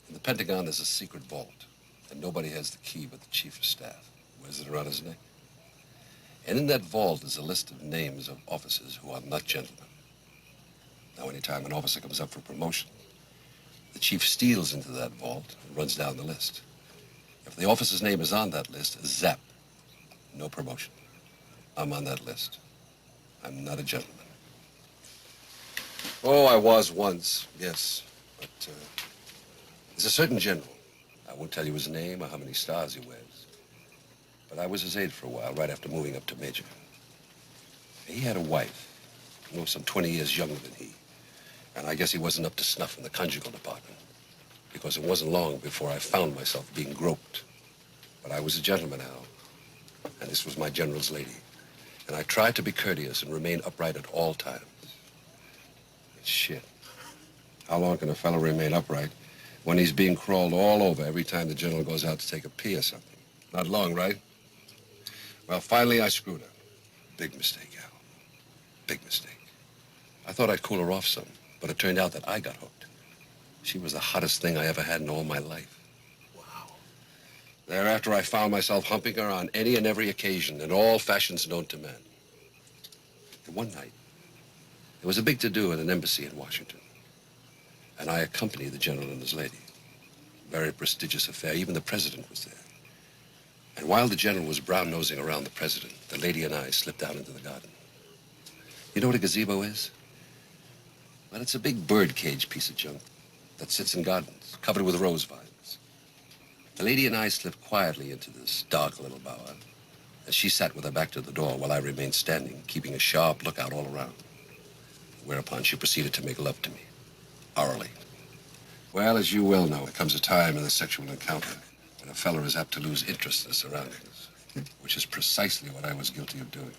in the Pentagon, there's a secret vault, and nobody has the key but the chief of staff. Wears it around his neck. And in that vault is a list of names of officers who are not gentlemen. Now, anytime an officer comes up for promotion, the chief steals into that vault and runs down the list. If the officer's name is on that list, zap. No promotion. I'm on that list. I'm not a gentleman. Oh, I was once, yes. But there's a certain general. I won't tell you his name or how many stars he wears. But I was his aide for a while, right after moving up to major. He had a wife, some 20 years younger than he. And I guess he wasn't up to snuff in the conjugal department. Because it wasn't long before I found myself being groped. But I was a gentleman, Al. And this was my general's lady. And I tried to be courteous and remain upright at all times. But shit. How long can a fellow remain upright when he's being crawled all over every time the general goes out to take a pee or something? Not long, right? Well, finally I screwed her. Big mistake, Al. Big mistake. I thought I'd cool her off some, but it turned out that I got hooked. She was the hottest thing I ever had in all my life. Wow. Thereafter, I found myself humping her on any and every occasion in all fashions known to man. And one night, there was a big to-do at an embassy in Washington. And I accompanied the general and his lady. Very prestigious affair. Even the president was there. And while the general was brown-nosing around the president, the lady and I slipped out into the garden. You know what a gazebo is? Well, it's a big birdcage piece of junk that sits in gardens, covered with rose vines. The lady and I slipped quietly into this dark little bower, as she sat with her back to the door while I remained standing, keeping a sharp lookout all around. Whereupon she proceeded to make love to me, orally. Well, as you well know, there comes a time in a sexual encounter when a feller is apt to lose interest in the surroundings, which is precisely what I was guilty of doing.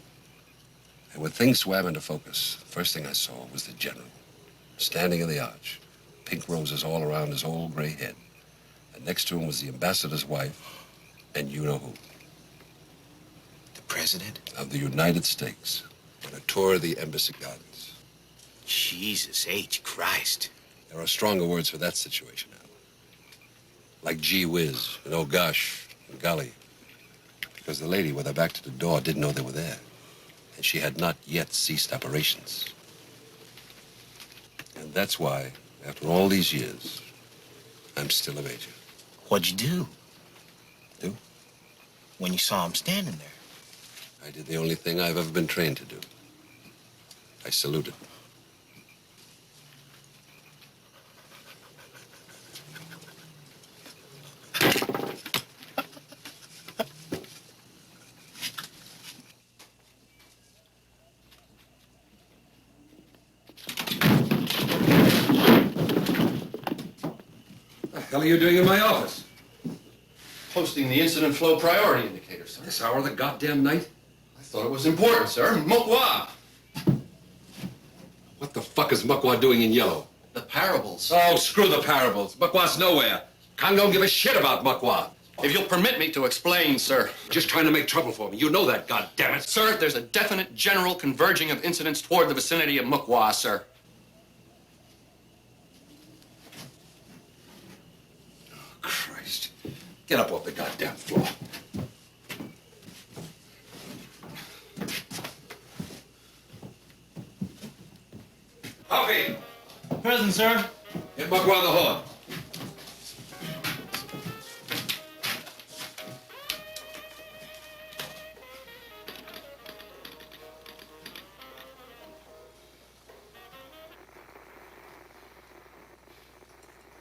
And when things swam into focus, the first thing I saw was the general, standing in the arch, pink roses all around his old gray head. And next to him was the ambassador's wife, and you know who. The president? Of the United States, on a tour of the embassy gardens. Jesus H. Christ. There are stronger words for that situation, Al. Like gee whiz, and oh gosh, and golly. Because the lady with her back to the door didn't know they were there. And she had not yet ceased operations. And that's why, after all these years, I'm still a major. What'd you do? Do? When you saw him standing there? I did the only thing I've ever been trained to do. I saluted. What the hell are you doing in my office? Posting the incident flow priority indicator, sir. This hour of the goddamn night? I thought it was important, sir. Muc Wa. What the fuck is Muc Wa doing in yellow? The parables. Oh, screw the parables. Muc Wa's nowhere. Kong don't give a shit about Muc Wa. If you'll permit me to explain, sir. Just trying to make trouble for me. You know that, goddammit. Sir, there's a definite general converging of incidents toward the vicinity of Muc Wa, sir. Christ. Get up off the goddamn floor. Huffy! Present, sir. Hit Muc Wa on the horn.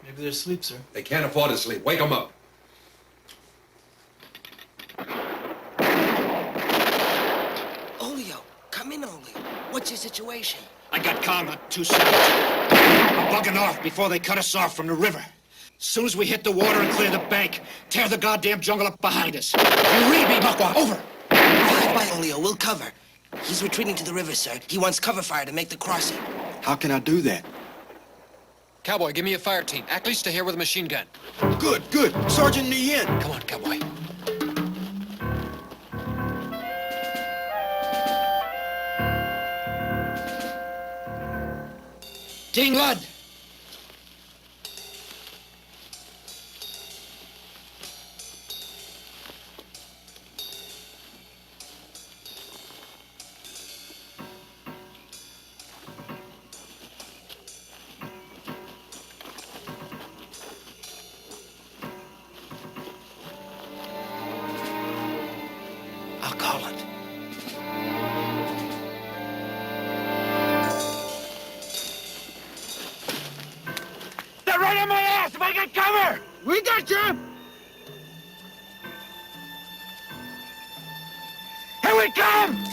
Maybe they're asleep, sir. They can't afford to sleep. Wake them up. Olio, come in, Olio. What's your situation? I got Kong on 2 seconds. I'm bugging off before they cut us off from the river. As soon as we hit the water and clear the bank, tear the goddamn jungle up behind us. You read me, Muc Wa. Over. Bye, Olio. We'll cover. He's retreating to the river, sir. He wants cover fire to make the crossing. How can I do that? Cowboy, give me a fire team. Ackley's to here with a machine gun. Good, good. Sergeant me in. Come on, cowboy. Ding Lud. I'll call it. They're right on my ass! If I get cover! We got you! Here we come!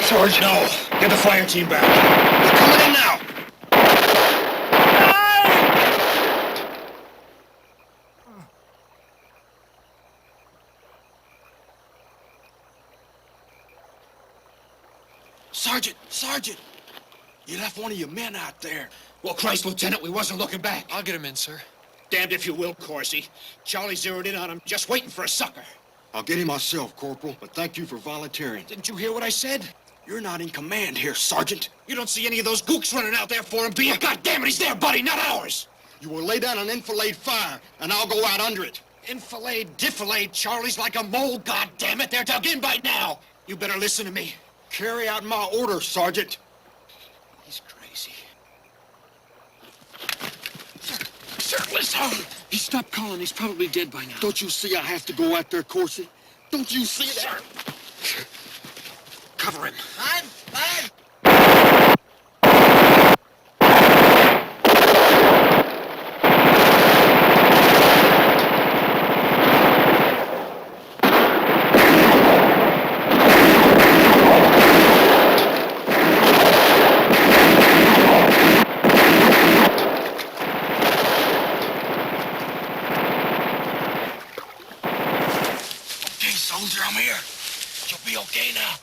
Sarge, no. Get the fire team back. They're coming in now. Sergeant! You left one of your men out there. Well, Christ, Lieutenant, we wasn't looking back. I'll get him in, sir. Damned if you will, Corsi. Charlie zeroed in on him, just waiting for a sucker. I'll get him myself, Corporal, but thank you for volunteering. Didn't you hear what I said? You're not in command here, Sergeant. You don't see any of those gooks running out there for him, do you? Well, God damn it, he's there, buddy, not ours. You will lay down an enfilade fire, and I'll go out under it. Enfilade, defilade, Charlie's like a mole, God damn it! They're dug in by now. You better listen to me. Carry out my orders, Sergeant. He's crazy. Sir, listen. He stopped calling. He's probably dead by now. Don't you see I have to go out there, Corsi? Don't you see that? Cover him. Okay, soldier, I'm here. You'll be okay now.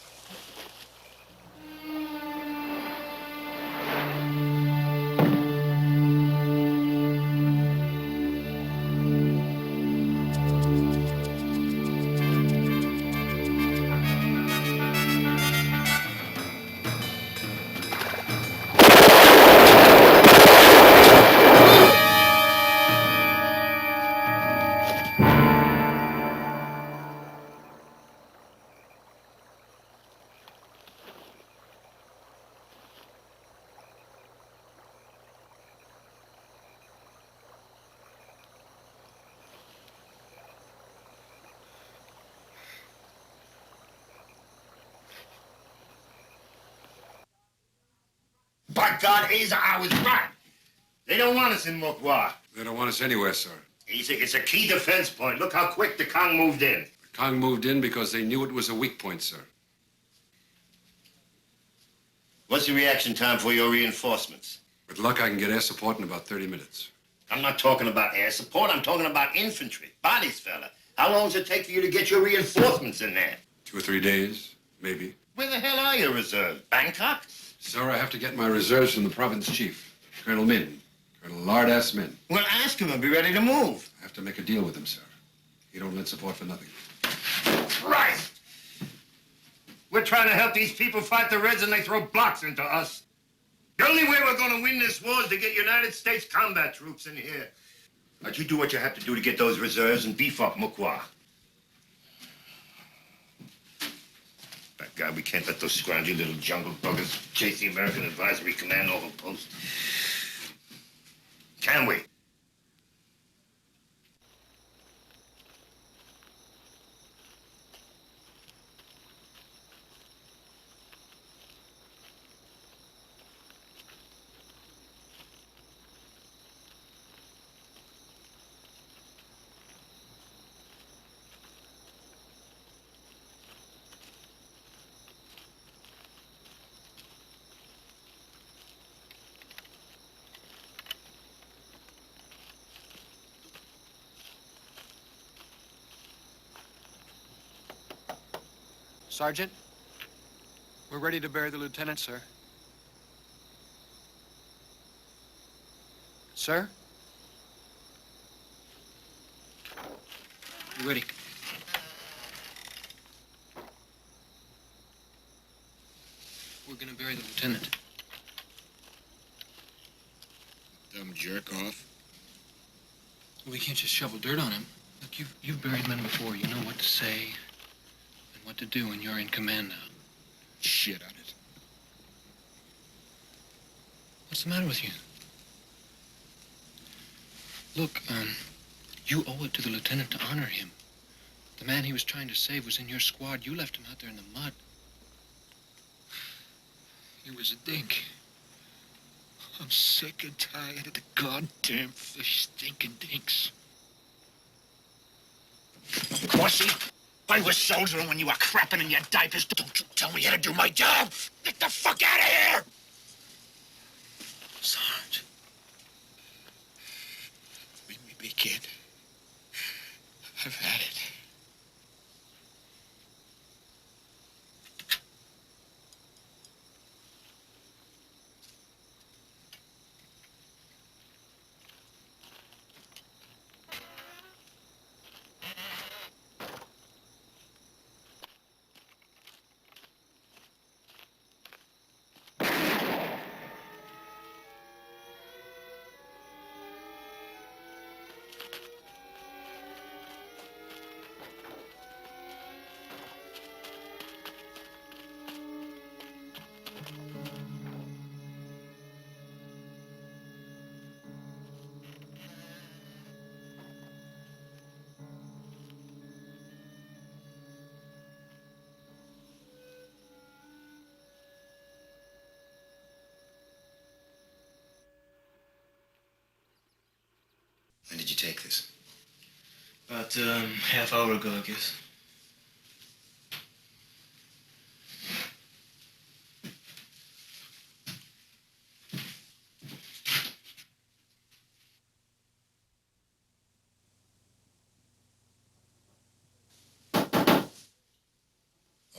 By God, Asa, I was right. They don't want us in Muc Wa. They don't want us anywhere, sir. Asa, it's a key defense point. Look how quick the Kong moved in. The Kong moved in because they knew it was a weak point, sir. What's the reaction time for your reinforcements? With luck, I can get air support in about 30 minutes. I'm not talking about air support. I'm talking about infantry. Bodies, fella. How long does it take for you to get your reinforcements in there? 2 or 3 days, maybe. Where the hell are your reserves? Bangkok? Sir, I have to get my reserves from the province chief, Colonel Min. Colonel Lard-ass Min. Well, ask him and be ready to move. I have to make a deal with him, sir. He don't lend support for nothing. Christ! We're trying to help these people fight the Reds and they throw blocks into us. The only way we're going to win this war is to get United States combat troops in here. Now, you do what you have to do to get those reserves and beef up Muc Wa. By God, we can't let those scroungy little jungle buggers chase the American Advisory Command off a post. Can we? Sergeant, we're ready to bury the lieutenant, sir. Sir? You ready? We're gonna bury the lieutenant. Dumb jerk off. We can't just shovel dirt on him. Look, you've buried men before. You know what to say and what to do when you're in command now. Shit on it. What's the matter with you? Look, you owe it to the lieutenant to honor him. The man he was trying to save was in your squad. You left him out there in the mud. He was a dink. I'm sick and tired of the goddamn fish stinking dinks. Corsi, I was soldiering when you were crapping in your diapers. Don't you tell me how to do my job! Get the fuck out of here! Sarge. Let me be, kid. I've had it. When did you take this? About half hour ago, I guess.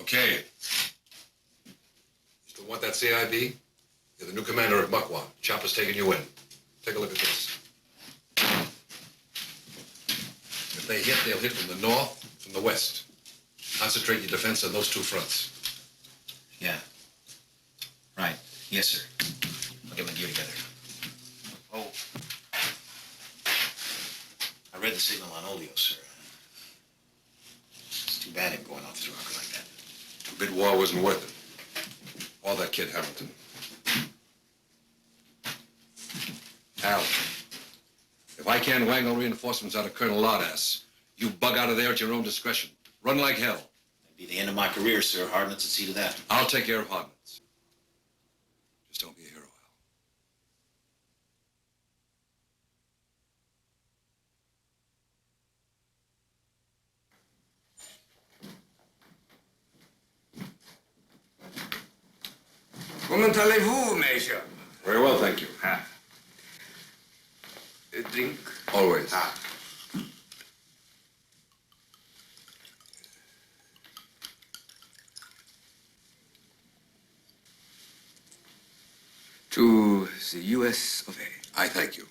Okay. You still want that CIB? You're the new commander at Muc Wa. Chopper's taking you in. Take a look at this. If they hit, they'll hit from the north, from the west. Concentrate your defense on those two fronts. Yeah. Right. Yes, sir. I'll get my gear together. Oh. I read the signal on Olio, sir. It's too bad him going off the rocker like that. A bit war wasn't worth it. All that kid Hamilton. Al, if I can't wangle reinforcements out of Colonel Lardass, you bug out of there at your own discretion. Run like hell. It'd be the end of my career, sir. Hardness would see to that. I'll take care of Hardness. Just don't be a hero, Comment allez-vous, Major? Very well, thank you. A drink? Always. To the U.S. of A. I thank you.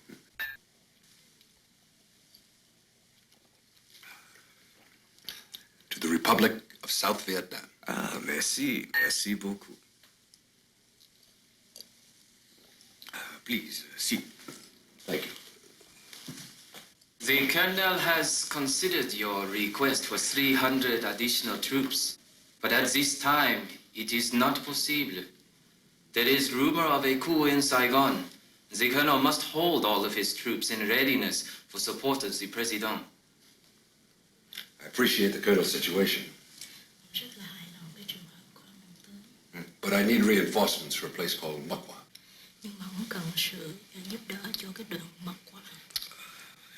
To the Republic of South Vietnam. Ah, merci. Merci beaucoup. Please, sit. Thank you. The Colonel has considered your request for 300 additional troops, but at this time, it is not possible. There is rumor of a coup in Saigon. The Colonel must hold all of his troops in readiness for support of the President. I appreciate the Colonel's situation. But I need reinforcements for a place called Muc Wa.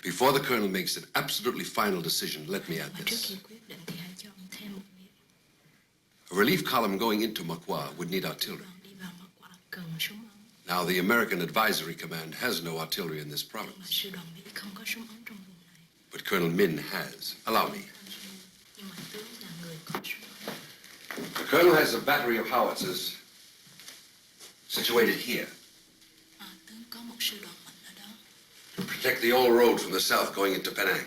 Before the Colonel makes an absolutely final decision, let me add this. A relief column going into Muc Wa would need artillery. Now, the American Advisory Command has no artillery in this province. But Colonel Min has. Allow me. The Colonel has a battery of howitzers situated here. To protect the old road from the south going into Penang.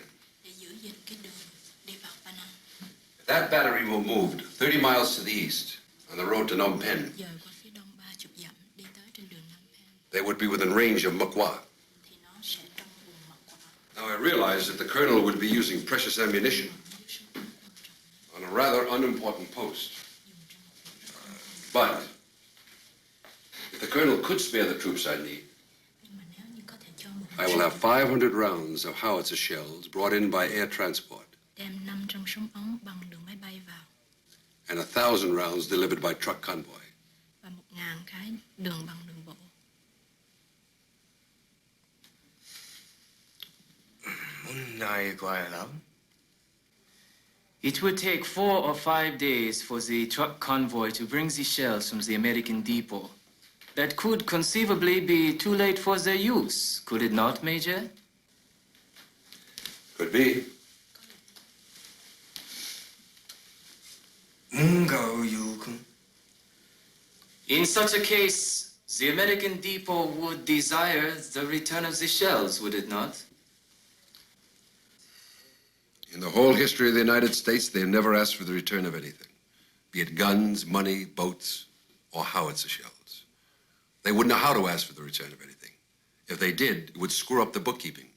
If that battery were moved 30 miles to the east on the road to Phnom Penh, they would be within range of Muc Wa. Now, I realize that the Colonel would be using precious ammunition on a rather unimportant post. But if the Colonel could spare the troops I need, I will have 500 rounds of howitzer shells brought in by air transport. Đem 500 súng ống bằng đường máy bay vào. And 1,000 rounds delivered by truck convoy. Và 1.000 cái đường bằng đường bộ. Này quay lắm. It would take 4 or 5 days for the truck convoy to bring the shells from the American depot. That could conceivably be too late for their use, could it not, Major? Could be. In such a case, the American depot would desire the return of the shells, would it not? In the whole history of the United States, they've never asked for the return of anything, be it guns, money, boats, or howitzer shells. They wouldn't know how to ask for the return of anything. If they did, it would screw up the bookkeeping,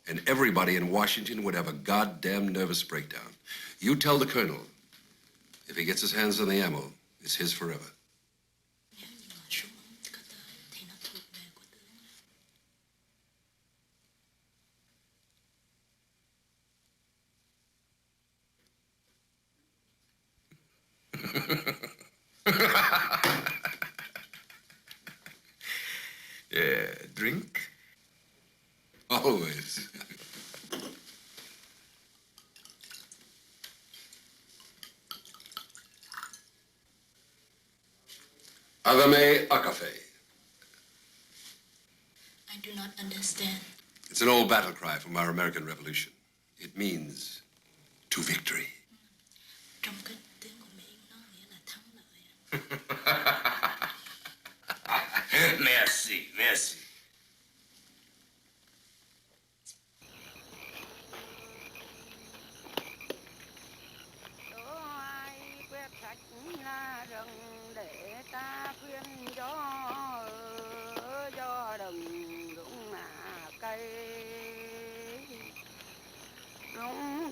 and everybody in Washington would have a goddamn nervous breakdown. You tell the colonel, if he gets his hands on the ammo, it's his forever. Yeah, drink? Always. Agame Akafe. I do not understand. It's an old battle cry from our American Revolution. It means to victory. Trong cái tiếng của Mỹ nó nghĩa là thắng lợi. Merci, merci.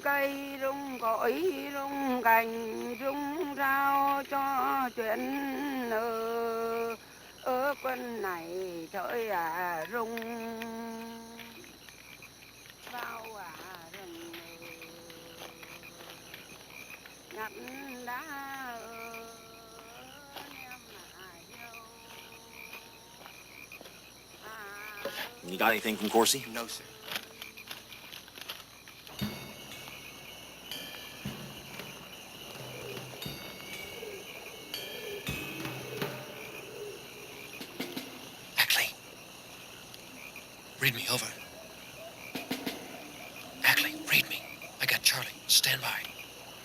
Cây rung cõi rung cành rung rao cho chuyện ở quân này trời rung bao rừng ngập đá You got anything from Corsi? No, sir. Read me, over. Ackley, read me. I got Charlie. Stand by.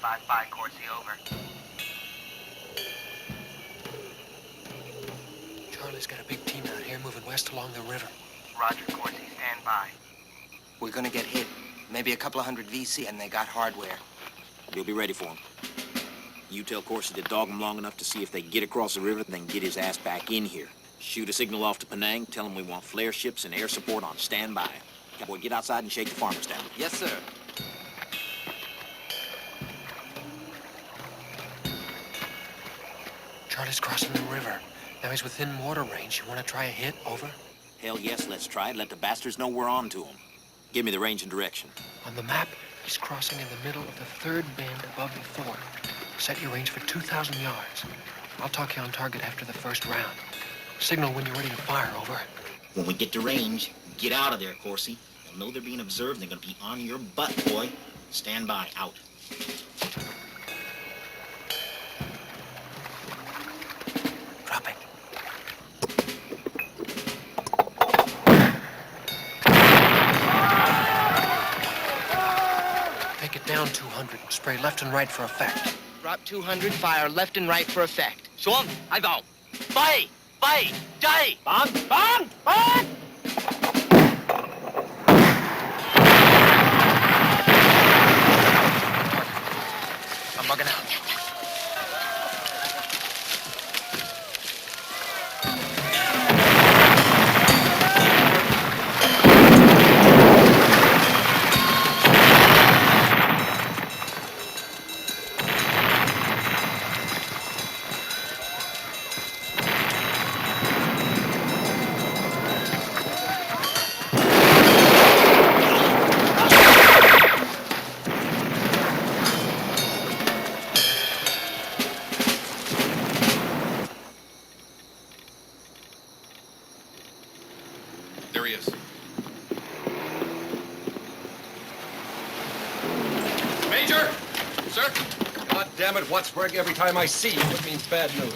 5-5, Corsi, over. Charlie's got a big team out here moving west along the river. Roger, Corsi, stand by. We're gonna get hit. Maybe a couple of hundred VC, and they got hardware. We'll be ready for him. You tell Corsi to dog him long enough to see if they get across the river, then get his ass back in here. Shoot a signal off to Penang, tell him we want flare ships and air support on standby. Cowboy, get outside and shake the farmers down. Yes, sir. Charlie's crossing the river. Now he's within mortar range. You want to try a hit, over? Hell yes, let's try it. Let the bastards know we're on to them. Give me the range and direction. On the map, he's crossing in the middle of the third bend above the fort. Set your range for 2,000 yards. I'll talk you on target after the first round. Signal when you're ready to fire, over. When we get to range, get out of there, Corsi. They'll know they're being observed and they're gonna be on your butt, boy. Stand by, out. Drop it. Take it down 200. Spray left and right for effect. Drop 200, fire left and right for effect. Xuống, hai vào. Bay, bay, chạy. Bắn, bắn, bắn. I'm bugging out. There he is. Major! Sir? God damn it, Wattsburg, every time I see you, it means bad news.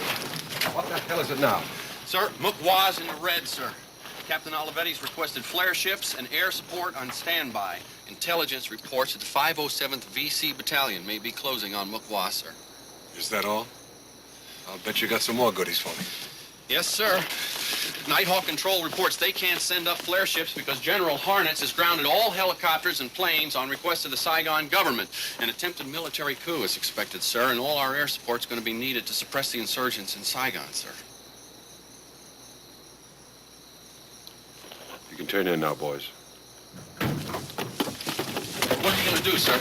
What the hell is it now? Sir, Muc Wa's in the red, sir. Captain Olivetti's requested flare ships and air support on standby. Intelligence reports that the 507th VC Battalion may be closing on Muc Wa, sir. Is that all? I'll bet you got some more goodies for me. Yes, sir. Nighthawk Control reports they can't send up flare ships because General Harnitz has grounded all helicopters and planes on request of the Saigon government. An attempted military coup is expected, sir, and all our air support's going to be needed to suppress the insurgents in Saigon, sir. You can turn in now, boys. What are you going to do, sir?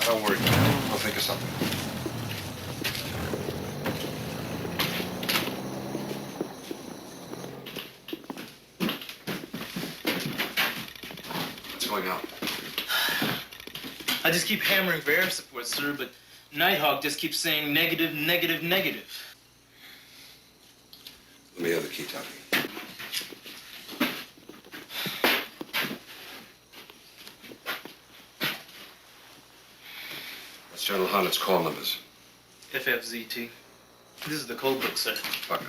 Don't worry. I'll think of something. What's going on? I just keep hammering for air support, sir, but Nighthawk just keeps saying negative, negative, negative. Let me have the key, Tommy. What's General Harnet's call numbers? FFZT. This is the code book, sir. Fuck it.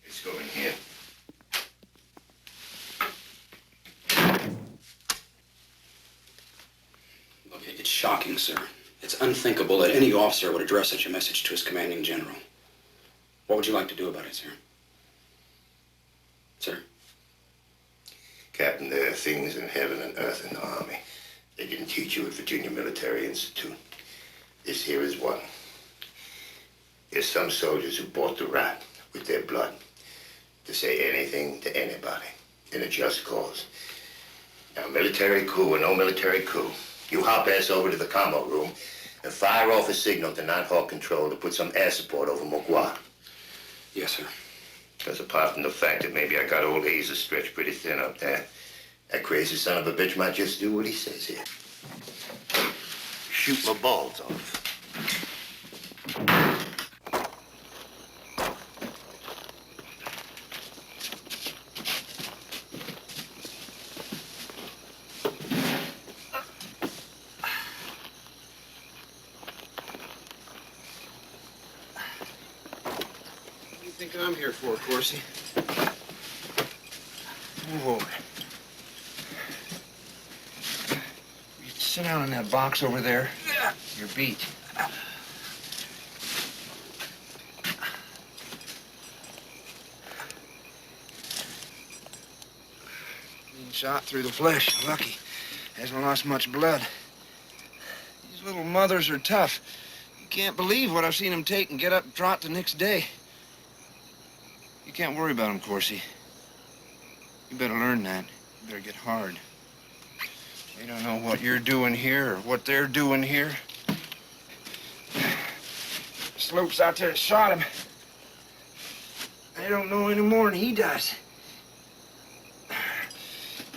Let's go in here. Look, it's shocking, sir. It's unthinkable that any officer would address such a message to his commanding general. What would you like to do about it, sir? Sir? Captain, there are things in heaven and earth in the Army they didn't teach you at Virginia Military Institute. This here is one. There's some soldiers who bought the right with their blood to say anything to anybody in a just cause. Now, military coup or no military coup, you hop ass over to the combo room and fire off a signal to Nighthawk Control to put some air support over Muc Wa. Yes, sir. Because apart from the fact that maybe I got old Hazer stretched pretty thin up there, that crazy son of a bitch might just do what he says here. Shoot my balls off. What do you think I'm here for, Corsi? Whoa. You sit down in that box over there. You're beat. Being shot through the flesh. Lucky. Hasn't lost much blood. These little mothers are tough. You can't believe what I've seen them take and get up and trot the next day. You can't worry about them, Corsi. You better learn that. You better get hard. They don't know what you're doing here or what they're doing here. Slopes out there shot him. They don't know any more than he does.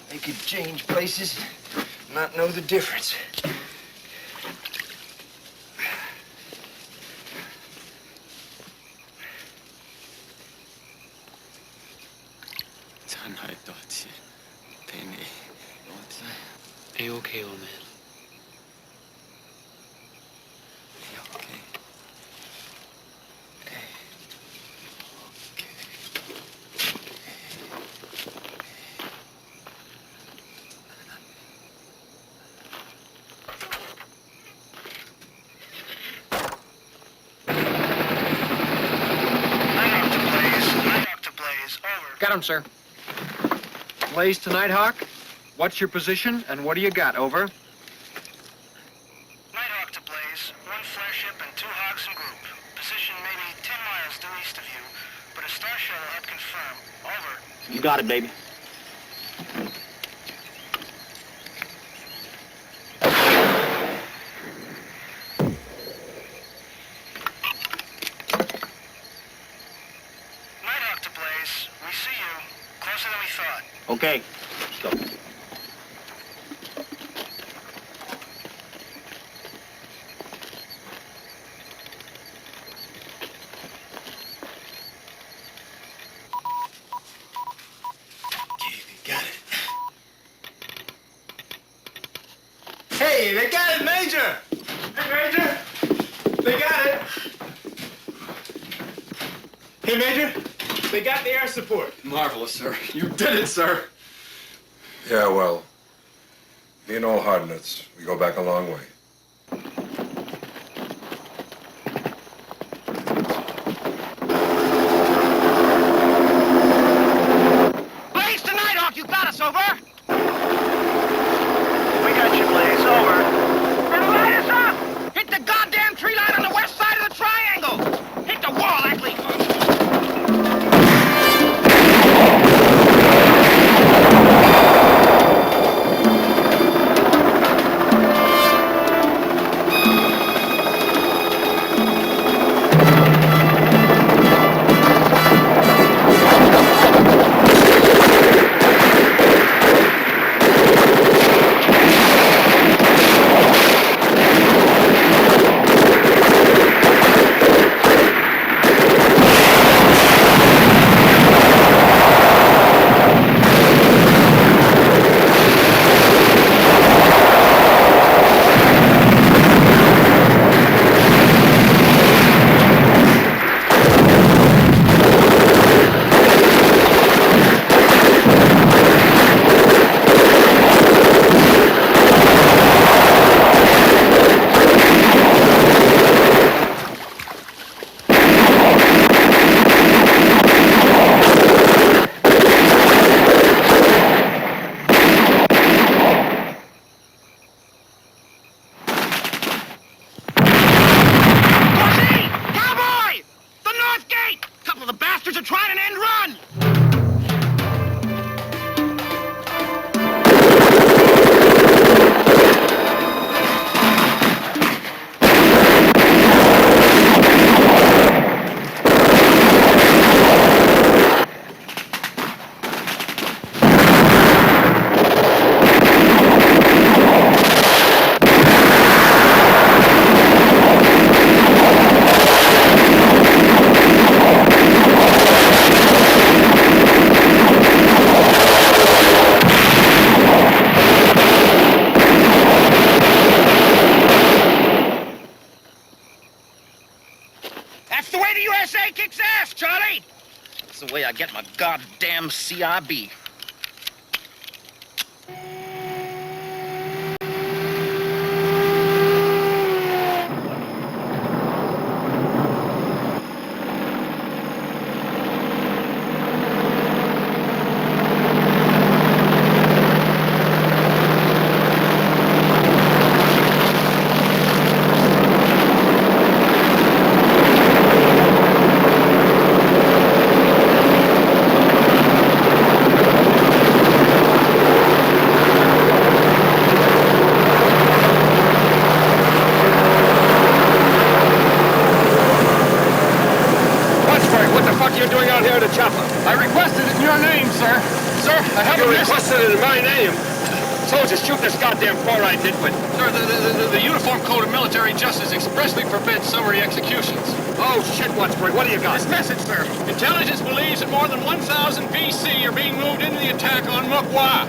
They could change places and not know the difference. A-okay, old man. Got him, sir. Blaze to Nighthawk. What's your position, and what do you got? Over. Nighthawk to Blaze. One flare ship and 2 hogs in group. Position maybe 10 miles due east of you, but a star shuttle had confirmed. Over. You got it, baby. Nighthawk to Blaze. We see you. Closer than we thought. Okay. Let's go. Hey, they got it, Major! Hey, Major! They got it! Hey, Major! They got the air support. Marvelous, sir. You did it, sir. Yeah, well, being all hard nuts, we go back a long way. Blaze to Nighthawk, you got us, over! We got you, Blaze, over. Then light us up! Hit the goddamn tree line on the west side of the triangle! Hit the wall, actually! That's the way I get my goddamn CIB. soldiers shooting this goddamn four-eyed nitwit? Sir, the Uniform Code of Military Justice expressly forbids summary executions. Oh, shit, Wattsburg, what do you got? This message, sir. Intelligence believes that more than 1,000 BC are being moved into the attack on Muc Wa.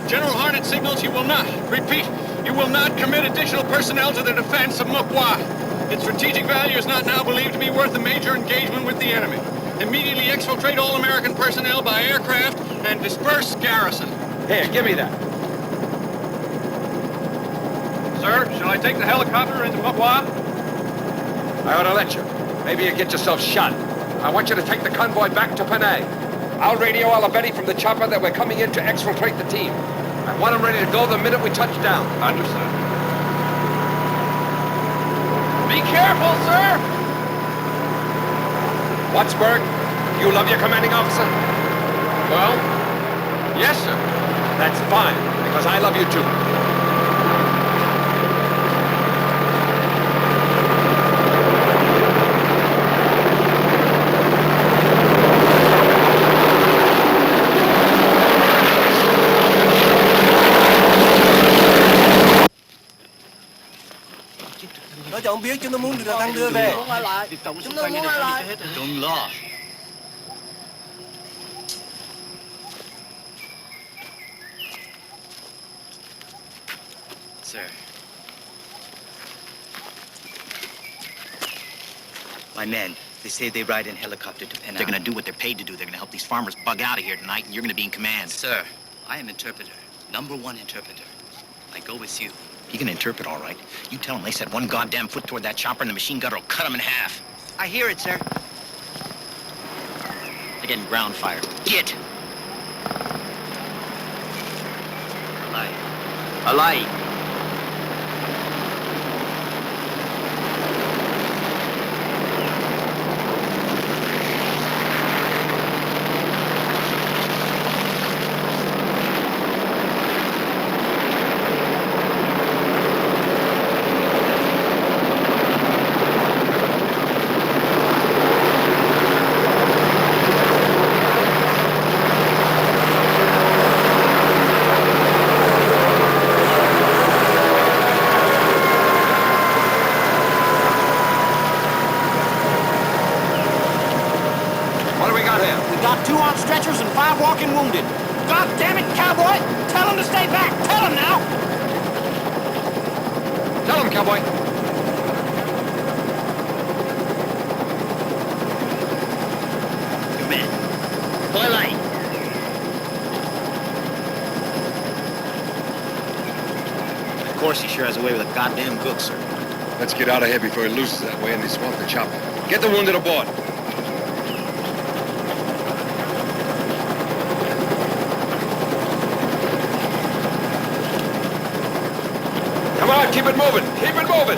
General Harnett signals you will not, repeat, you will not commit additional personnel to the defense of Muc Wa. Its strategic value is not now believed to be worth a major engagement with the enemy. Immediately exfiltrate all American personnel by aircraft and disperse garrison. Here, give me that. Sir, shall I take the helicopter into Muc Wa? I ought to let you. Maybe you get yourself shot. I want you to take the convoy back to Penang. I'll radio Olivetti from the chopper that we're coming in to exfiltrate the team. I want them ready to go the minute we touch down. Understood. Be careful, sir! Wattsburg, you love your commanding officer? Well, yes, sir. That's fine, because I love you too. Nó cho ông biết chúng nó muốn được tăng đưa về. Muốn ai lại? Chúng nó muốn ai lại? Đừng lo. Sir. My men, they say they ride in helicopter to Penang. They're gonna do what they're paid to do. They're gonna help these farmers bug out of here tonight, and you're gonna be in command. Sir, I am interpreter. #1 interpreter. I go with you. You can interpret, all right. You tell them they set one goddamn foot toward that chopper and the machine gunner will cut them in half. I hear it, sir. They're getting ground fire. Get! Alight. Stretchers and 5 walking wounded. God damn it, cowboy! Tell them to stay back! Tell them now! Tell them, cowboy. Come in. Pull light. Of course, he sure has a way with a goddamn cook, sir. Let's get out of here before he loses that way and they swamp the chopper. Get the wounded aboard. Come on, keep it moving. Keep it moving.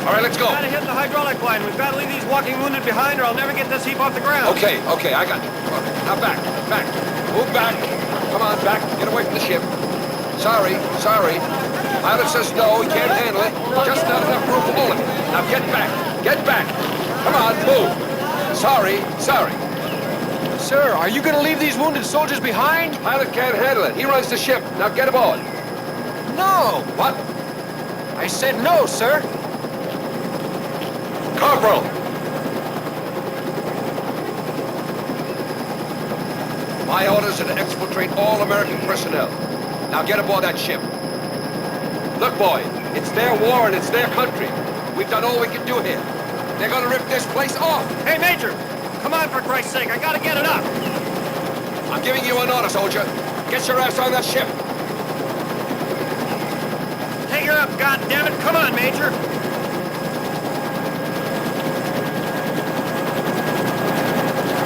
All right, let's go. We've got to hit the hydraulic line. We've got to leave these walking wounded behind or I'll never get this heap off the ground. Okay, I got you. Okay, now back. Move back. Come on, back. Get away from the ship. Sorry. Pilot says no, he can't handle it. Just not enough room to hold it. Now get back. Come on, move. Sorry. Sir, are you gonna leave these wounded soldiers behind? Pilot can't handle it. He runs the ship. Now get aboard. No! What? I said no, sir. Corporal! My orders are to exfiltrate all American personnel. Now get aboard that ship. Look, boy, it's their war and it's their country. We've done all we can do here. They're gonna rip this place off. Hey, Major! Come on, for Christ's sake, I gotta get it up! I'm giving you an order, soldier. Get your ass on that ship. Take her up, goddammit! Come on, Major!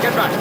Get back.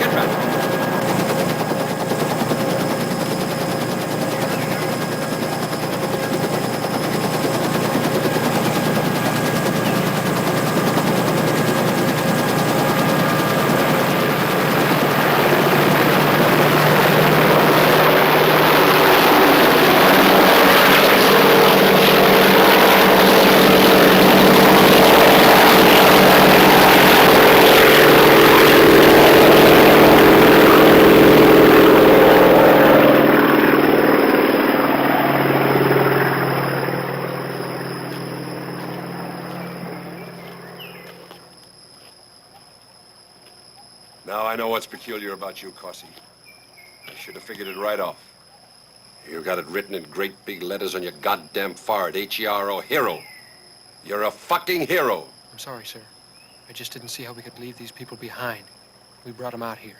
Now I know what's peculiar about you, Corsi. I should have figured it right off. You got it written in great big letters on your goddamn forehead, H-E-R-O, hero. You're a fucking hero. I'm sorry, sir. I just didn't see how we could leave these people behind. We brought them out here.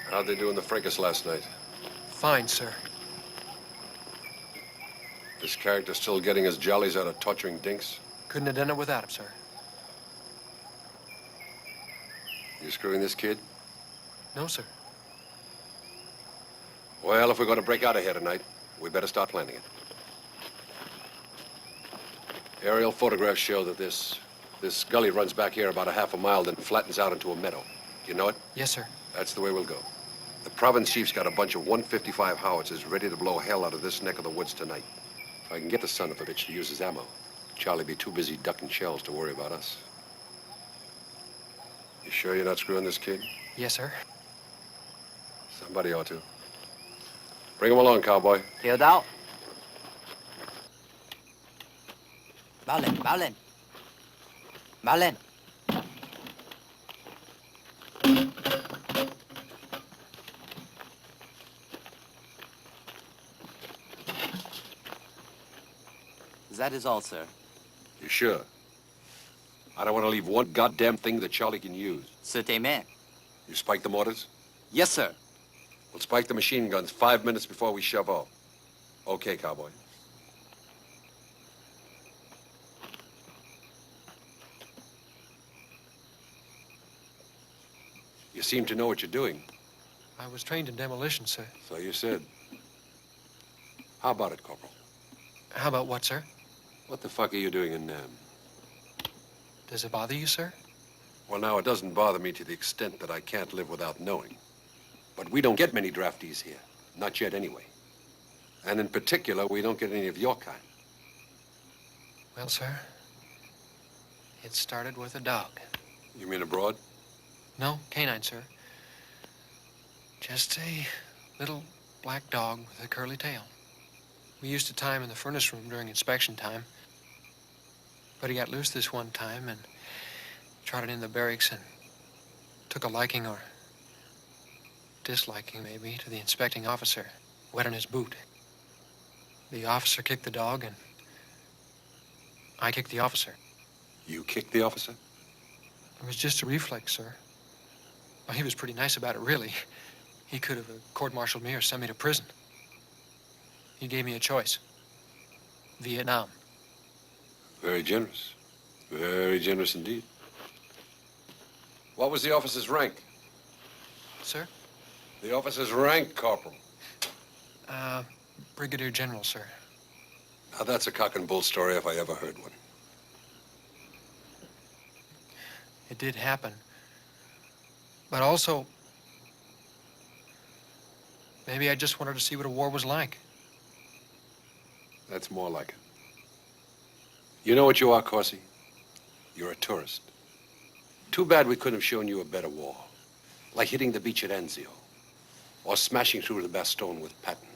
How'd they do in the fracas last night? Fine, sir. This character still getting his jollies out of torturing dinks? Couldn't have done it without him, sir. You screwing this kid? No, sir. Well, if we're going to break out of here tonight, we better start planning it. Aerial photographs show that this gully runs back here about a half a mile, then flattens out into a meadow. You know it? Yes, sir. That's the way we'll go. The province chief's got a bunch of 155 howitzers ready to blow hell out of this neck of the woods tonight. If I can get the son of a bitch to use his ammo, Charlie'll be too busy ducking shells to worry about us. You sure you're not screwing this kid? Yes, sir. Somebody ought to. Bring him along, cowboy. Hiểu đâu? Báo lên, báo lên. Báo lên. That is all, sir. You sure? I don't want to leave one goddamn thing that Charlie can use. Certainement. You spiked the mortars? Yes, sir. We'll spike the machine guns 5 minutes before we shove off. Okay, cowboy. You seem to know what you're doing. I was trained in demolition, sir. So you said. How about it, Corporal? How about what, sir? What the fuck are you doing in Nam? Does it bother you, sir? Well, now, it doesn't bother me to the extent that I can't live without knowing. But we don't get many draftees here. Not yet, anyway. And in particular, we don't get any of your kind. Well, sir, it started with a dog. You mean abroad? No, canine, sir. Just a little black dog with a curly tail. We used to tie him in the furnace room during inspection time. But he got loose this one time and trotted in the barracks and took a liking or disliking, maybe, to the inspecting officer, wet on his boot. The officer kicked the dog and I kicked the officer. You kicked the officer? It was just a reflex, sir. Well, he was pretty nice about it, really. He could have court-martialed me or sent me to prison. He gave me a choice. Vietnam. Very generous. Very generous indeed. What was the officer's rank? Sir? The officer's rank, Corporal. Brigadier General, sir. Now, that's a cock and bull story if I ever heard one. It did happen. But also, maybe I just wanted to see what a war was like. That's more like it. You know what you are, Corsi? You're a tourist. Too bad we couldn't have shown you a better war. Like hitting the beach at Anzio. Or smashing through the Bastogne with Patton.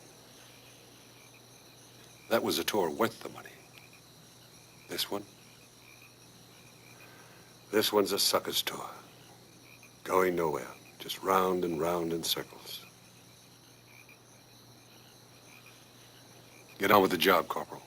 That was a tour worth the money. This one? This one's a sucker's tour. Going nowhere. Just round and round in circles. Get on with the job, Corporal.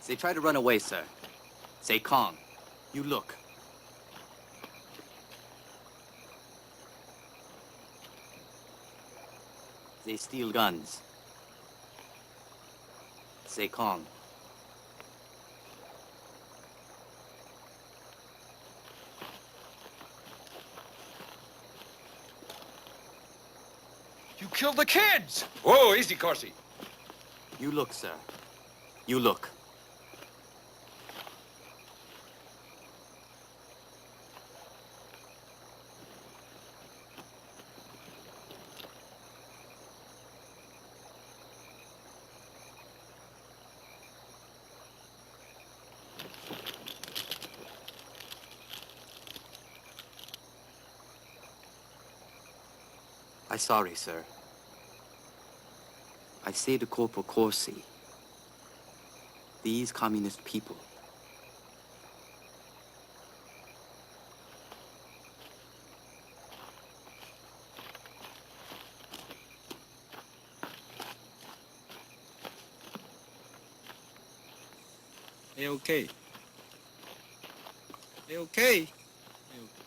They try to run away, sir. Say Kong. You look. They steal guns. Say Kong. You killed the kids! Whoa, easy, Corsi. You look, sir. You look. I'm sorry, sir. I say to Corporal Corsi, these communist people, Hey, okay. Hey, okay. Hey,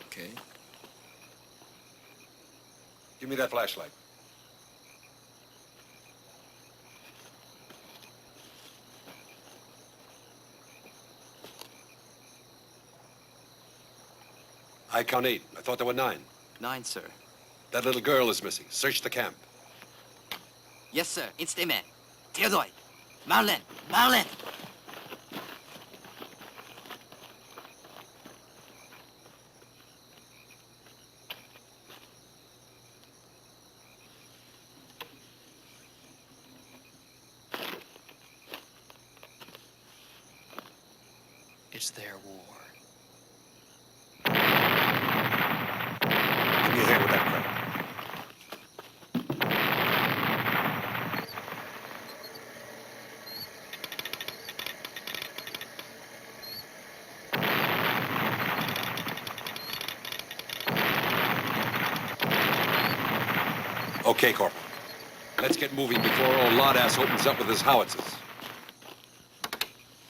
okay. Give me that flashlight. I count 8. I thought there were 9. 9, sir. That little girl is missing. Search the camp. Yes, sir. Instantly. Theodore. Marlin. Marlin. It's their war. Give me a hand with that crap. Okay, Corporal. Let's get moving before old Lard-ass opens up with his howitzers.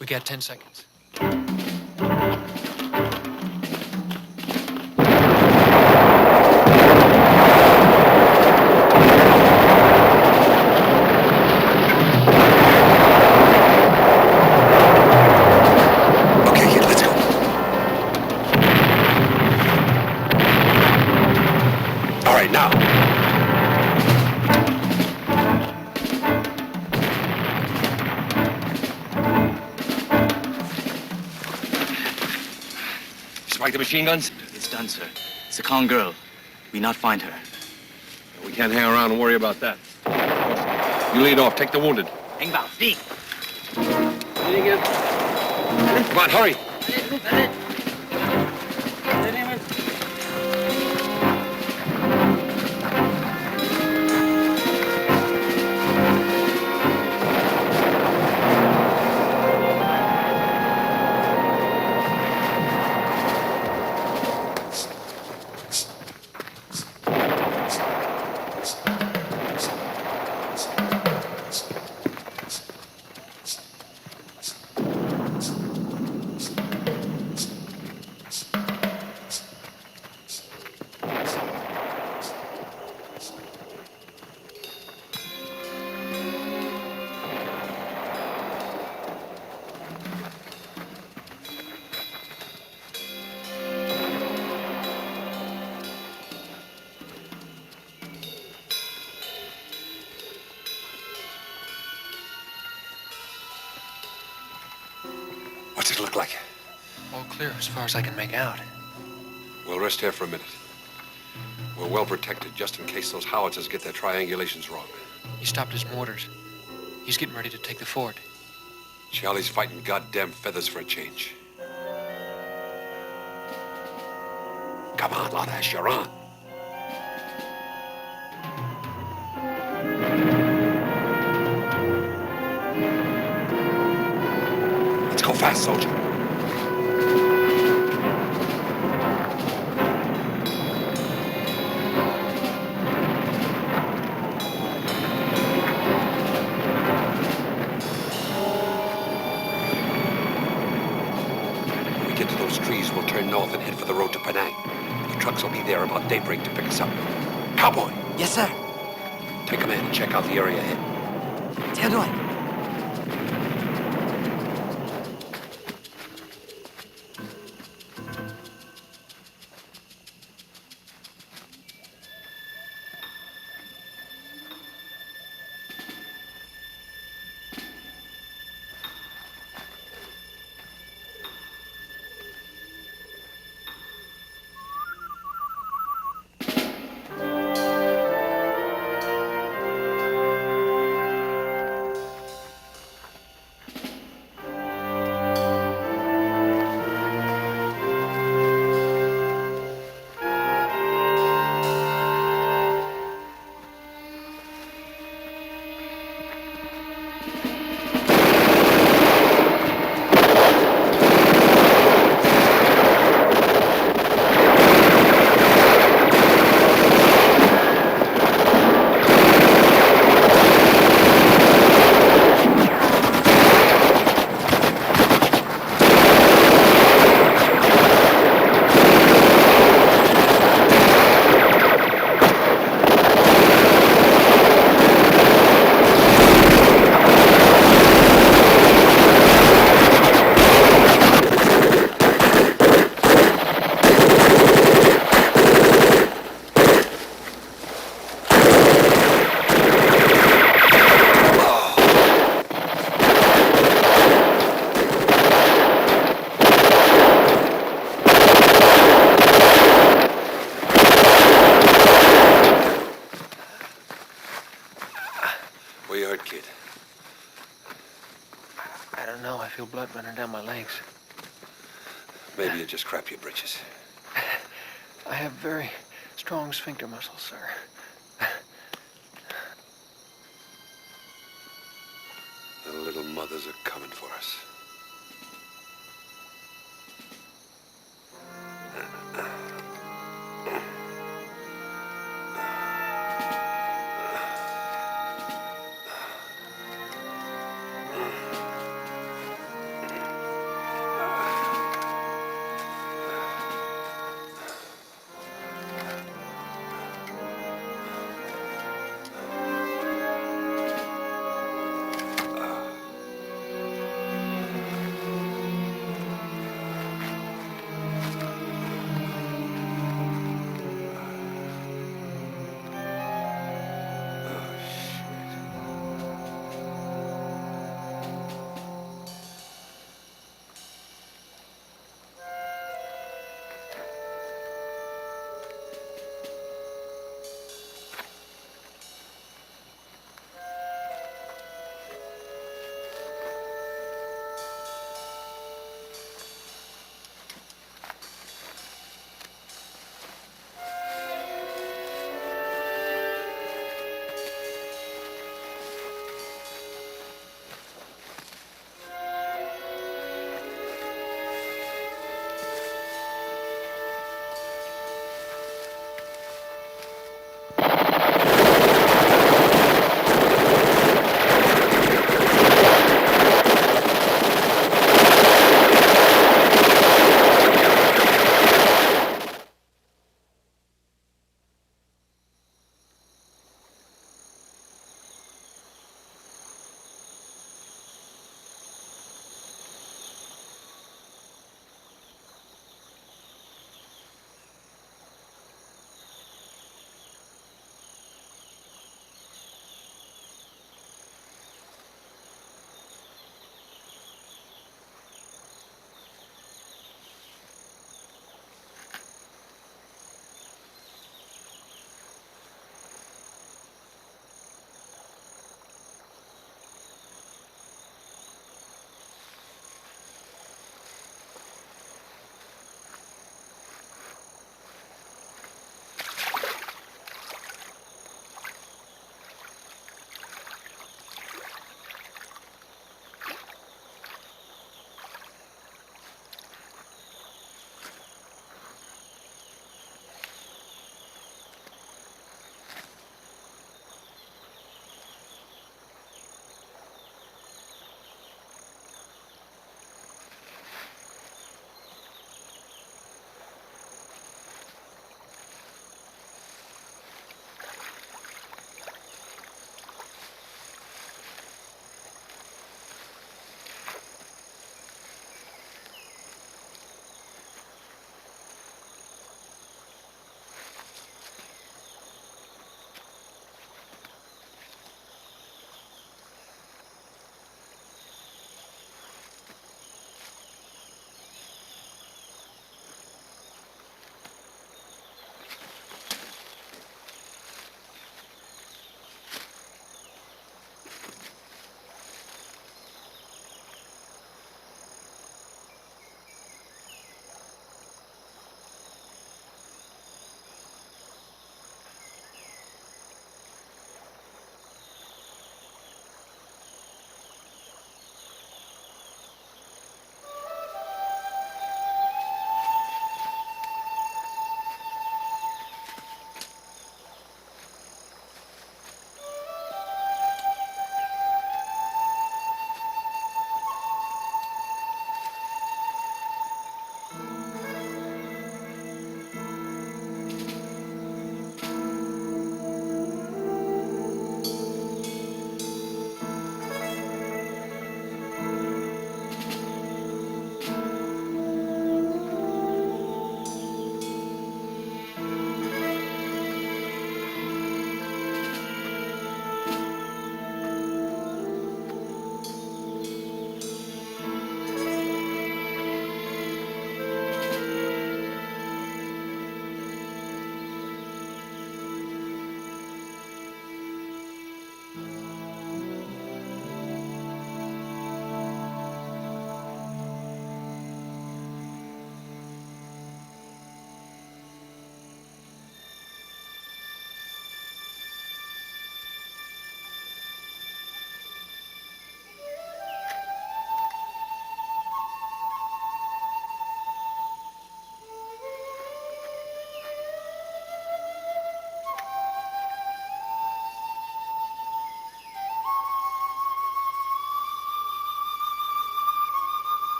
We got 10 seconds. Strike the machine guns? It's done, sir. It's a Kong girl. We not find her. We can't hang around and worry about that. You lead off. Take the wounded. Hang about. Speak. Come on, hurry. What's it look like? All clear as far as I can make out. We'll rest here for a minute. We're well protected just in case those howitzers get their triangulations wrong. He stopped his mortars. He's getting ready to take the fort. Charlie's fighting goddamn feathers for a change. Come on, Lard-ass, you're on. Let's go fast, soldier. When we get to those trees, we'll turn north and head for the road to Penang. The trucks will be there about daybreak to pick us up. Cowboy! Yes, sir. Take command and check out the area ahead. Theodore. feel blood running down my legs. Maybe you just crap your britches. I have very strong sphincter muscles, sir. The little mothers are coming for us.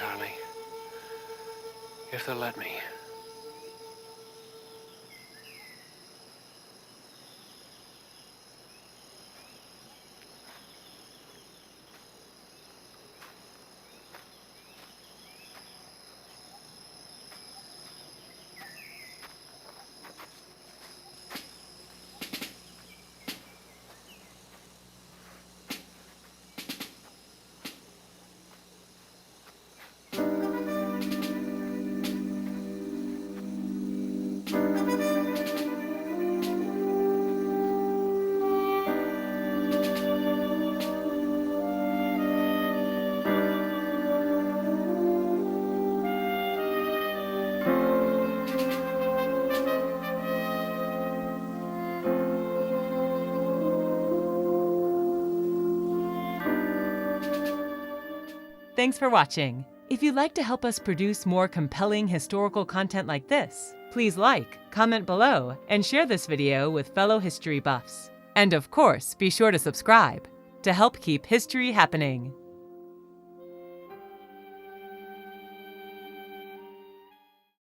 Charlie. If they'll let me. Thanks for watching. If you'd like to help us produce more compelling historical content like this, please like, comment below, and share this video with fellow history buffs. And of course, be sure to subscribe to help keep history happening.